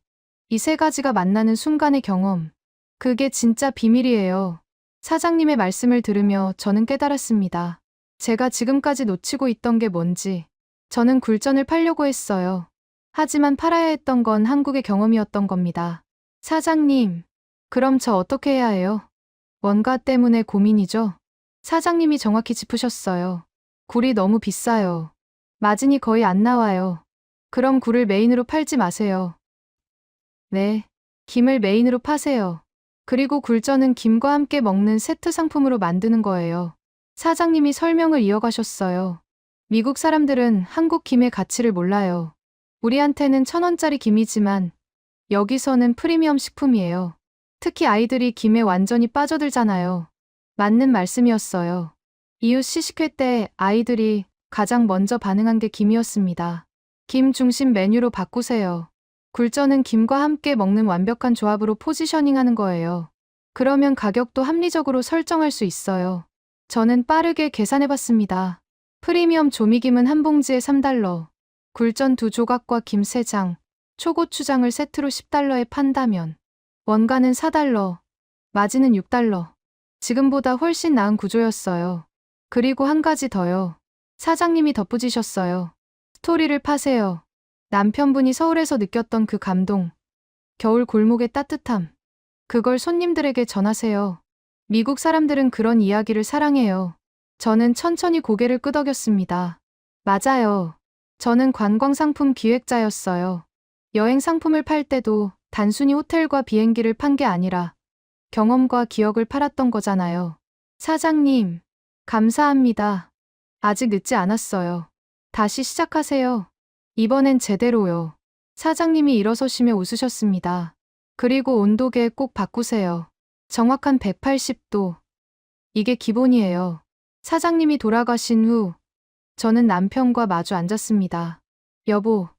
이 세 가지가 만나는 순간의 경험. 그게 진짜 비밀이에요. 사장님의 말씀을 들으며 저는 깨달았습니다. 제가 지금까지 놓치고 있던 게 뭔지. 저는 굴전을 팔려고 했어요. 하지만 팔아야 했던 건 한국의 경험이었던 겁니다. 사장님, 그럼 저 어떻게 해야 해요? 원가 때문에 고민이죠? 사장님이 정확히 짚으셨어요. 굴이 너무 비싸요. 마진이 거의 안 나와요. 그럼 굴을 메인으로 팔지 마세요. 네, 김을 메인으로 파세요. 그리고 굴전은 김과 함께 먹는 세트 상품으로 만드는 거예요. 사장님이 설명을 이어가셨어요. 미국 사람들은 한국 김의 가치를 몰라요. 우리한테는 1,000원짜리 김이지만 여기서는 프리미엄 식품이에요. 특히 아이들이 김에 완전히 빠져들잖아요. 맞는 말씀이었어요. 이웃 시식회 때 아이들이 가장 먼저 반응한 게 김이었습니다. 김 중심 메뉴로 바꾸세요. 굴전은 김과 함께 먹는 완벽한 조합으로 포지셔닝하는 거예요. 그러면 가격도 합리적으로 설정할 수 있어요. 저는 빠르게 계산해봤습니다. 프리미엄 조미김은 한 봉지에 $3, 굴전 2조각과 김 3장, 초고추장을 세트로 $10에 판다면 원가는 $4, 마진은 $6. 지금보다 훨씬 나은 구조였어요. 그리고 한 가지 더요. 사장님이 덧붙이셨어요. 스토리를 파세요. 남편분이 서울에서 느꼈던 그 감동, 겨울 골목의 따뜻함, 그걸 손님들에게 전하세요. 미국 사람들은 그런 이야기를 사랑해요. 저는 천천히 고개를 끄덕였습니다. 맞아요. 저는 관광상품 기획자였어요. 여행 상품을 팔 때도 단순히 호텔과 비행기를 판 게 아니라 경험과 기억을 팔았던 거잖아요. 사장님, 감사합니다. 아직 늦지 않았어요. 다시 시작하세요. 이번엔 제대로요. 사장님이 일어서시며 웃으셨습니다. 그리고 온도계 꼭 바꾸세요. 정확한 180도. 이게 기본이에요. 사장님이 돌아가신 후 저는 남편과 마주 앉았습니다. 여보,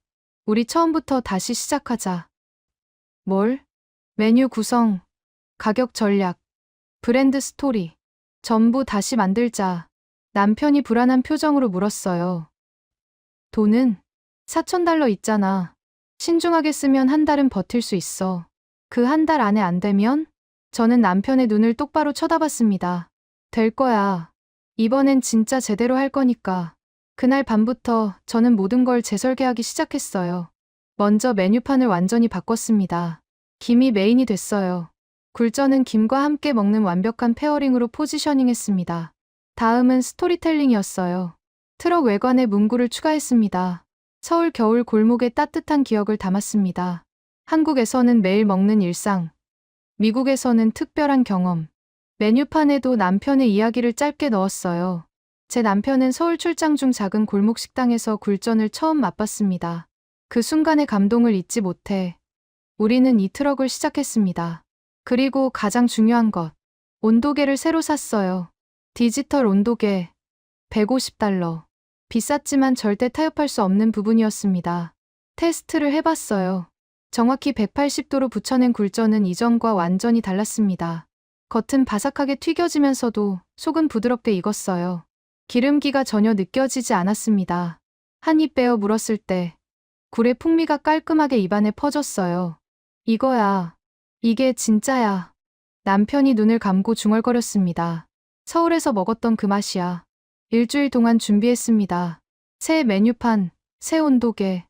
우리 처음부터 다시 시작하자. 뭘? 메뉴 구성, 가격 전략, 브랜드 스토리, 전부 다시 만들자. 남편이 불안한 표정으로 물었어요. 돈은? $4,000 있잖아. 신중하게 쓰면 한 달은 버틸 수 있어. 그 한 달 안에 안 되면? 저는 남편의 눈을 똑바로 쳐다봤습니다. 될 거야. 이번엔 진짜 제대로 할 거니까. 그날 밤부터 저는 모든 걸 재설계하기 시작했어요. 먼저 메뉴판을 완전히 바꿨습니다. 김이 메인이 됐어요. 굴전은 김과 함께 먹는 완벽한 페어링으로 포지셔닝했습니다. 다음은 스토리텔링이었어요. 트럭 외관에 문구를 추가했습니다. 서울 겨울 골목의 따뜻한 기억을 담았습니다. 한국에서는 매일 먹는 일상, 미국에서는 특별한 경험. 메뉴판에도 남편의 이야기를 짧게 넣었어요. 제 남편은 서울 출장 중 작은 골목 식당에서 굴전을 처음 맛봤습니다. 그 순간의 감동을 잊지 못해 우리는 이 트럭을 시작했습니다. 그리고 가장 중요한 것, 온도계를 새로 샀어요. 디지털 온도계, $150. 비쌌지만 절대 타협할 수 없는 부분이었습니다. 테스트를 해봤어요. 정확히 180도로 붙여낸 굴전은 이전과 완전히 달랐습니다. 겉은 바삭하게 튀겨지면서도 속은 부드럽게 익었어요. 기름기가 전혀 느껴지지 않았습니다. 한 입 베어 물었을 때 굴의 풍미가 깔끔하게 입안에 퍼졌어요. 이거야. 이게 진짜야. 남편이 눈을 감고 중얼거렸습니다. 서울에서 먹었던 그 맛이야. 일주일 동안 준비했습니다. 새 메뉴판, 새 온도계,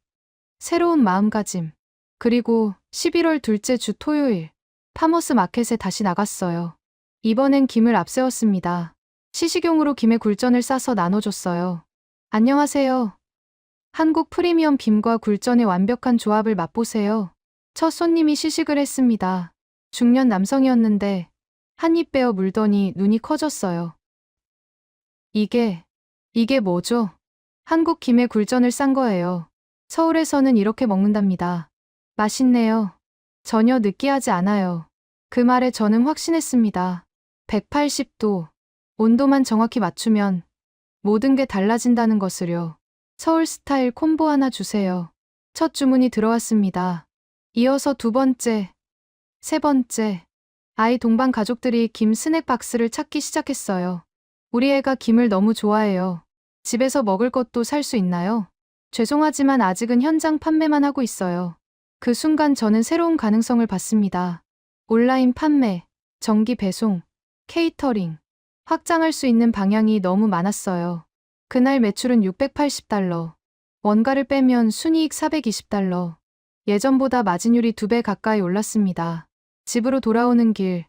새로운 마음가짐. 그리고 11월 둘째 주 토요일, 파머스 마켓에 다시 나갔어요. 이번엔 김을 앞세웠습니다. 시식용으로 김의 굴전을 싸서 나눠줬어요. 안녕하세요. 한국 프리미엄 김과 굴전의 완벽한 조합을 맛보세요. 첫 손님이 시식을 했습니다. 중년 남성이었는데 한 입 베어 물더니 눈이 커졌어요. 이게 뭐죠? 한국 김의 굴전을 싼 거예요. 서울에서는 이렇게 먹는답니다. 맛있네요. 전혀 느끼하지 않아요. 그 말에 저는 확신했습니다. 180도. 온도만 정확히 맞추면 모든 게 달라진다는 것을요. 서울 스타일 콤보 하나 주세요. 첫 주문이 들어왔습니다. 이어서 두 번째, 세 번째. 아이 동반 가족들이 김 스낵 박스를 찾기 시작했어요. 우리 애가 김을 너무 좋아해요. 집에서 먹을 것도 살 수 있나요? 죄송하지만 아직은 현장 판매만 하고 있어요. 그 순간 저는 새로운 가능성을 봤습니다. 온라인 판매, 정기 배송, 케이터링. 확장할 수 있는 방향이 너무 많았어요. 그날 매출은 $680. 원가를 빼면 순이익 $420. 예전보다 마진율이 2배 가까이 올랐습니다. 집으로 돌아오는 길,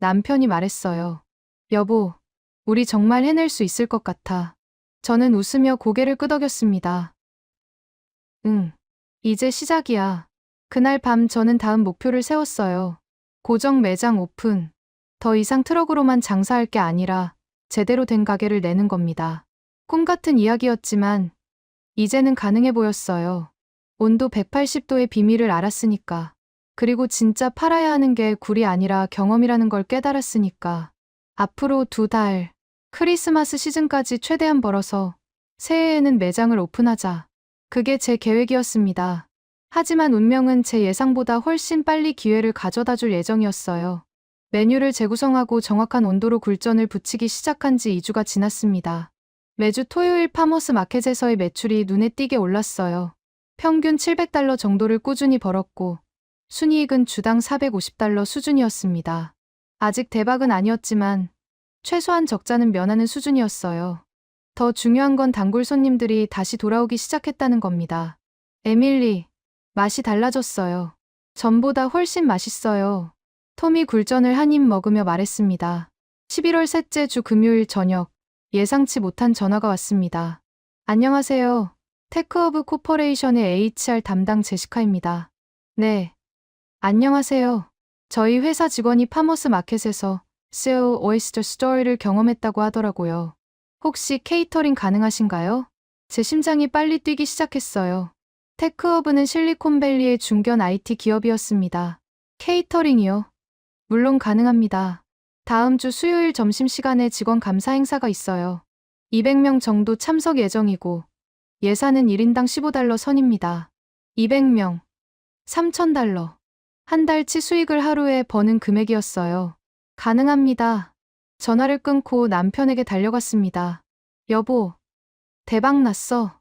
남편이 말했어요. 여보, 우리 정말 해낼 수 있을 것 같아. 저는 웃으며 고개를 끄덕였습니다. 응, 이제 시작이야. 그날 밤 저는 다음 목표를 세웠어요. 고정 매장 오픈. 더 이상 트럭으로만 장사할 게 아니라 제대로 된 가게를 내는 겁니다. 꿈 같은 이야기였지만 이제는 가능해 보였어요. 온도 180도의 비밀을 알았으니까. 그리고 진짜 팔아야 하는 게 굴이 아니라 경험이라는 걸 깨달았으니까. 앞으로 2달, 크리스마스 시즌까지 최대한 벌어서 새해에는 매장을 오픈하자. 그게 제 계획이었습니다. 하지만 운명은 제 예상보다 훨씬 빨리 기회를 가져다 줄 예정이었어요. 메뉴를 재구성하고 정확한 온도로 굴전을 붙이기 시작한 지 2주가 지났습니다. 매주 토요일 파머스 마켓에서의 매출이 눈에 띄게 올랐어요. 평균 $700 정도를 꾸준히 벌었고 순이익은 주당 $450 수준이었습니다. 아직 대박은 아니었지만 최소한 적자는 면하는 수준이었어요. 더 중요한 건 단골 손님들이 다시 돌아오기 시작했다는 겁니다. 에밀리, 맛이 달라졌어요. 전보다 훨씬 맛있어요. 톰이 굴전을 한 입 먹으며 말했습니다. 11월 셋째 주 금요일 저녁, 예상치 못한 전화가 왔습니다. 안녕하세요. 테크허브 코퍼레이션의 HR 담당 제시카입니다. 네. 안녕하세요. 저희 회사 직원이 파머스 마켓에서 CEO 오이스터 스토리를 경험했다고 하더라고요. 혹시 케이터링 가능하신가요? 제 심장이 빨리 뛰기 시작했어요. 테크허브는 실리콘밸리의 중견 IT 기업이었습니다. 케이터링이요? 물론 가능합니다. 다음 주 수요일 점심시간에 직원 감사 행사가 있어요. 200명 정도 참석 예정이고 예산은 1인당 $15 선입니다. 200명, $3,000. 한 달치 수익을 하루에 버는 금액이었어요. 가능합니다. 전화를 끊고 남편에게 달려갔습니다. 여보, 대박 났어.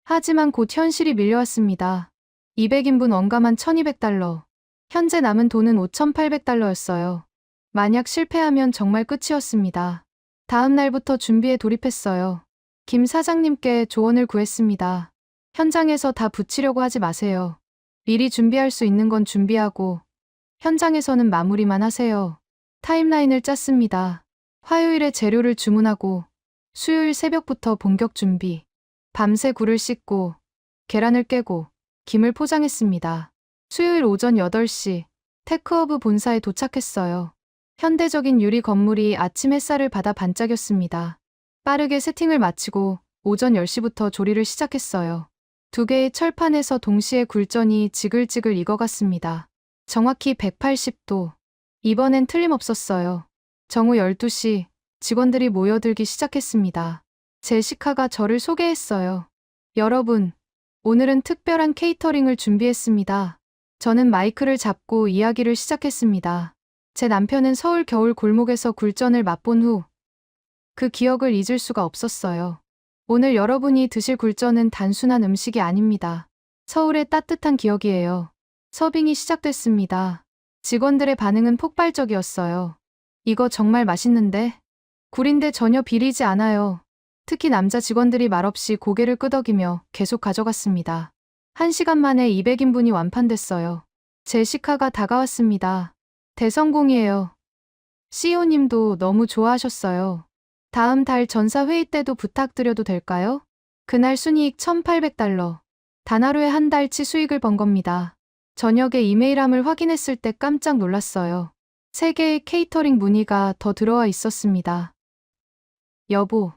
하지만 곧 현실이 밀려왔습니다. 200인분 원가만 $1,200. 현재 남은 돈은 $5,800였어요. 만약 실패하면 정말 끝이었습니다. 다음 날부터 준비에 돌입했어요. 김 사장님께 조언을 구했습니다. 현장에서 다 붙이려고 하지 마세요. 미리 준비할 수 있는 건 준비하고 현장에서는 마무리만 하세요. 타임라인을 짰습니다. 화요일에 재료를 주문하고 수요일 새벽부터 본격 준비. 밤새 굴을 씻고 계란을 깨고 김을 포장했습니다. 수요일 오전 8시 테크허브 본사에 도착했어요. 현대적인 유리 건물이 아침 햇살을 받아 반짝였습니다. 빠르게 세팅을 마치고 오전 10시부터 조리를 시작했어요. 2개의 철판에서 동시에 굴전이 지글지글 익어갔습니다. 정확히 180도. 이번엔 틀림없었어요. 정오 12시 직원들이 모여들기 시작했습니다. 제시카가 저를 소개했어요. 여러분, 오늘은 특별한 케이터링을 준비했습니다. 저는 마이크를 잡고 이야기를 시작했습니다. 제 남편은 서울 겨울 골목에서 굴전을 맛본 후 그 기억을 잊을 수가 없었어요. 오늘 여러분이 드실 굴전은 단순한 음식이 아닙니다. 서울의 따뜻한 기억이에요. 서빙이 시작됐습니다. 직원들의 반응은 폭발적이었어요. 이거 정말 맛있는데? 굴인데 전혀 비리지 않아요. 특히 남자 직원들이 말없이 고개를 끄덕이며 계속 가져갔습니다. 1시간 만에 200인분이 완판됐어요. 제시카가 다가왔습니다. 대성공이에요. CEO님도 너무 좋아하셨어요. 다음 달 전사 회의 때도 부탁드려도 될까요? 그날 순이익 $1,800. 단 하루에 한 달치 수익을 번 겁니다. 저녁에 이메일함을 확인했을 때 깜짝 놀랐어요. 3개의 케이터링 문의가 더 들어와 있었습니다. 여보,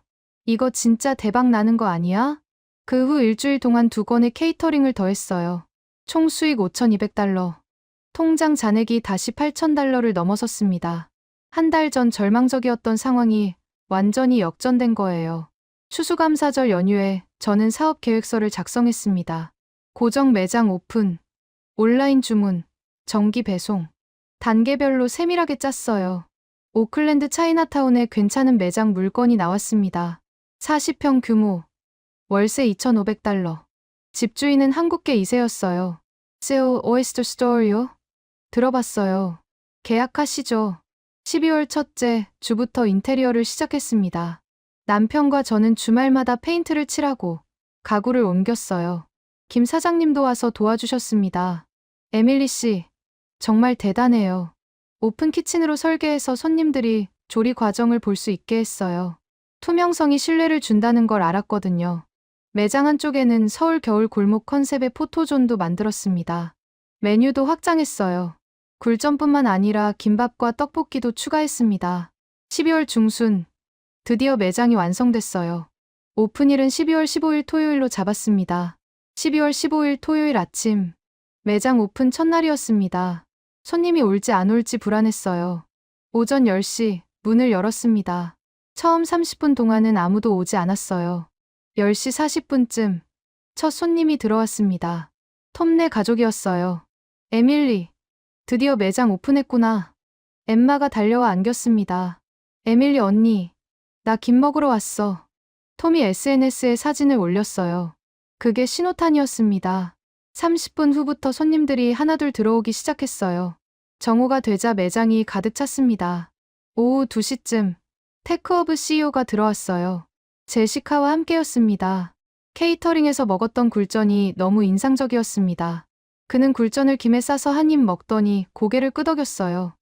이거 진짜 대박 나는 거 아니야? 그 후 일주일 동안 2건의 케이터링을 더했어요. 총 수익 $5,200. 통장 잔액이 다시 $8,000를 넘어섰습니다. 한 달 전 절망적이었던 상황이 완전히 역전된 거예요. 추수감사절 연휴에 저는 사업 계획서를 작성했습니다. 고정 매장 오픈, 온라인 주문, 정기 배송, 단계별로 세밀하게 짰어요. 오클랜드 차이나타운에 괜찮은 매장 물건이 나왔습니다. 40평 규모, 월세 $2,500. 집주인은 한국계 2세였어요. SEO OST 스토어요? 들어봤어요. 계약하시죠. 12월 첫째 주부터 인테리어를 시작했습니다. 남편과 저는 주말마다 페인트를 칠하고 가구를 옮겼어요. 김 사장님도 와서 도와주셨습니다. 에밀리 씨, 정말 대단해요. 오픈 키친으로 설계해서 손님들이 조리 과정을 볼 수 있게 했어요. 투명성이 신뢰를 준다는 걸 알았거든요. 매장 한쪽에는 서울 겨울 골목 컨셉의 포토존도 만들었습니다. 메뉴도 확장했어요. 굴전뿐만 아니라 김밥과 떡볶이도 추가했습니다. 12월 중순, 드디어 매장이 완성됐어요. 오픈일은 12월 15일 토요일로 잡았습니다. 12월 15일 토요일 아침, 매장 오픈 첫날이었습니다. 손님이 올지 안 올지 불안했어요. 오전 10시 문을 열었습니다. 처음 30분 동안은 아무도 오지 않았어요. 10시 40분쯤 첫 손님이 들어왔습니다. 톰네 가족이었어요. 에밀리, 드디어 매장 오픈했구나. 엠마가 달려와 안겼습니다. 에밀리 언니, 나 김 먹으러 왔어. 톰이 SNS에 사진을 올렸어요. 그게 신호탄이었습니다. 30분 후부터 손님들이 하나둘 들어오기 시작했어요. 정오가 되자 매장이 가득 찼습니다. 오후 2시쯤 테크허브 CEO가 들어왔어요. 제시카와 함께였습니다. 케이터링에서 먹었던 굴전이 너무 인상적이었습니다. 그는 굴전을 김에 싸서 한 입 먹더니 고개를 끄덕였어요.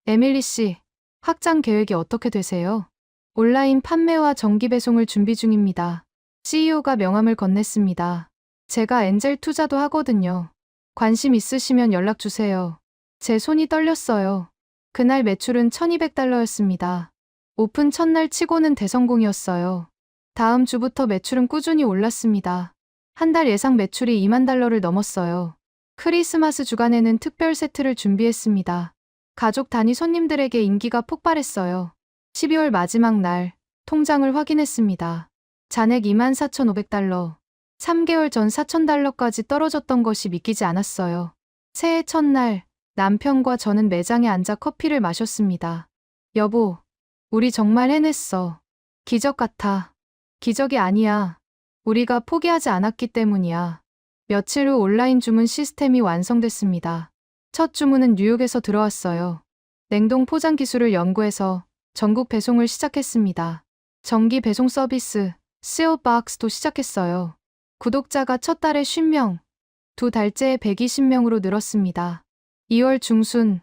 에밀리 씨, 확장 계획이 어떻게 되세요? 온라인 판매와 정기 배송을 준비 중입니다. CEO가 명함을 건넸습니다. 제가 엔젤 투자도 하거든요. 관심 있으시면 연락 주세요. 제 손이 떨렸어요. 그날 매출은 $1,200였습니다. 오픈 첫날 치고는 대성공이었어요. 다음 주부터 매출은 꾸준히 올랐습니다. 한 달 예상 매출이 $20,000를 넘었어요. 크리스마스 주간에는 특별 세트를 준비했습니다. 가족 단위 손님들에게 인기가 폭발했어요. 12월 마지막 날 통장을 확인했습니다. 잔액 24,500달러. 3개월 전 4,000달러까지 떨어졌던 것이 믿기지 않았어요. 새해 첫날 남편과 저는 매장에 앉아 커피를 마셨습니다. 여보, 우리 정말 해냈어. 기적 같아. 기적이 아니야. 우리가 포기하지 않았기 때문이야. 며칠 후 온라인 주문 시스템이 완성됐습니다. 첫 주문은 뉴욕에서 들어왔어요. 냉동 포장 기술을 연구해서 전국 배송을 시작했습니다. 정기 배송 서비스, 시어박스도 시작했어요. 구독자가 첫 달에 50명, 두 달째에 120명으로 늘었습니다. 2월 중순,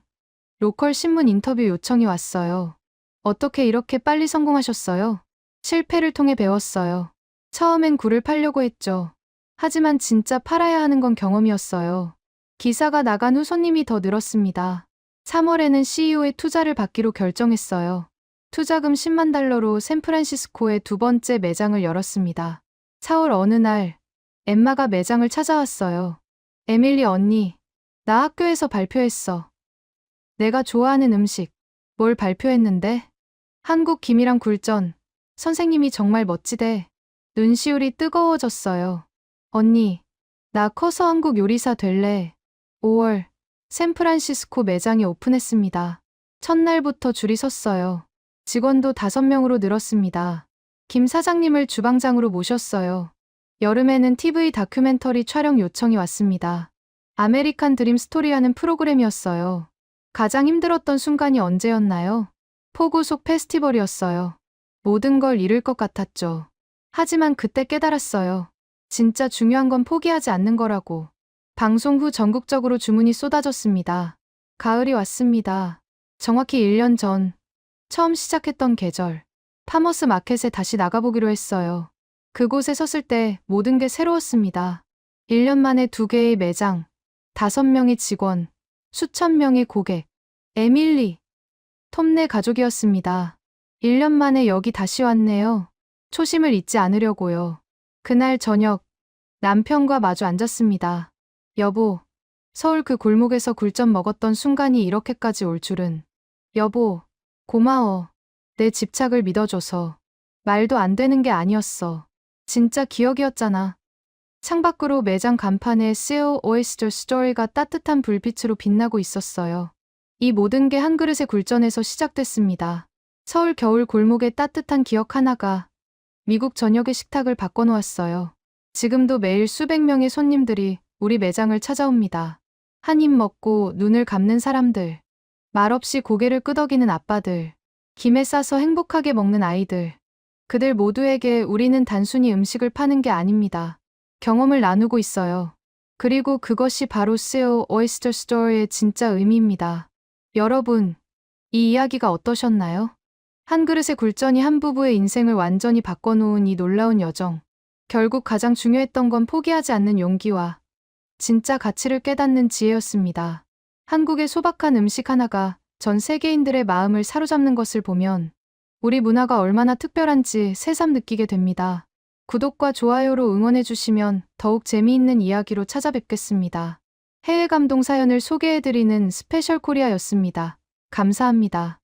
로컬 신문 인터뷰 요청이 왔어요. 어떻게 이렇게 빨리 성공하셨어요? 실패를 통해 배웠어요. 처음엔 굴을 팔려고 했죠. 하지만 진짜 팔아야 하는 건 경험이었어요. 기사가 나간 후 손님이 더 늘었습니다. 3월에는 CEO의 투자를 받기로 결정했어요. 투자금 10만 달러로 샌프란시스코에 두 번째 매장을 열었습니다. 4월 어느 날, 엠마가 매장을 찾아왔어요. 에밀리 언니, 나 학교에서 발표했어. 내가 좋아하는 음식. 뭘 발표했는데? 한국 김이랑 굴전. 선생님이 정말 멋지대. 눈시울이 뜨거워졌어요. 언니, 나 커서 한국 요리사 될래. 5월, 샌프란시스코 매장이 오픈했습니다. 첫날부터 줄이 섰어요. 직원도 5명으로 늘었습니다. 김 사장님을 주방장으로 모셨어요. 여름에는 TV 다큐멘터리 촬영 요청이 왔습니다. 아메리칸 드림 스토리하는 프로그램이었어요. 가장 힘들었던 순간이 언제였나요? 폭우 속 페스티벌이었어요. 모든 걸 잃을 것 같았죠. 하지만 그때 깨달았어요. 진짜 중요한 건 포기하지 않는 거라고. 방송 후 전국적으로 주문이 쏟아졌습니다. 가을이 왔습니다. 정확히 1년 전, 처음 시작했던 계절. 파머스 마켓에 다시 나가보기로 했어요. 그곳에 섰을 때 모든 게 새로웠습니다. 1년 만에 2개의 매장, 5명의 직원, 수천 명의 고객. 에밀리, 톰네 가족이었습니다. 1년 만에 여기 다시 왔네요. 초심을 잊지 않으려고요. 그날 저녁, 남편과 마주 앉았습니다. 여보, 서울 그 골목에서 굴전 먹었던 순간이 이렇게까지 올 줄은. 여보, 고마워. 내 집착을 믿어줘서. 말도 안 되는 게 아니었어. 진짜 기억이었잖아. 창밖으로 매장 간판에 CEO 오이스터 스토리가 따뜻한 불빛으로 빛나고 있었어요. 이 모든 게 한 그릇의 굴전에서 시작됐습니다. 서울 겨울 골목의 따뜻한 기억 하나가 미국 전역의 식탁을 바꿔놓았어요. 지금도 매일 수백 명의 손님들이 우리 매장을 찾아옵니다. 한 입 먹고 눈을 감는 사람들, 말없이 고개를 끄덕이는 아빠들, 김에 싸서 행복하게 먹는 아이들. 그들 모두에게 우리는 단순히 음식을 파는 게 아닙니다. 경험을 나누고 있어요. 그리고 그것이 바로 CEO 오이스터 스토어의 진짜 의미입니다. 여러분, 이 이야기가 어떠셨나요? 한 그릇의 굴전이 한 부부의 인생을 완전히 바꿔놓은 이 놀라운 여정. 결국 가장 중요했던 건 포기하지 않는 용기와 진짜 가치를 깨닫는 지혜였습니다. 한국의 소박한 음식 하나가 전 세계인들의 마음을 사로잡는 것을 보면 우리 문화가 얼마나 특별한지 새삼 느끼게 됩니다. 구독과 좋아요로 응원해주시면 더욱 재미있는 이야기로 찾아뵙겠습니다. 해외 감동 사연을 소개해드리는 스페셜 코리아였습니다. 감사합니다.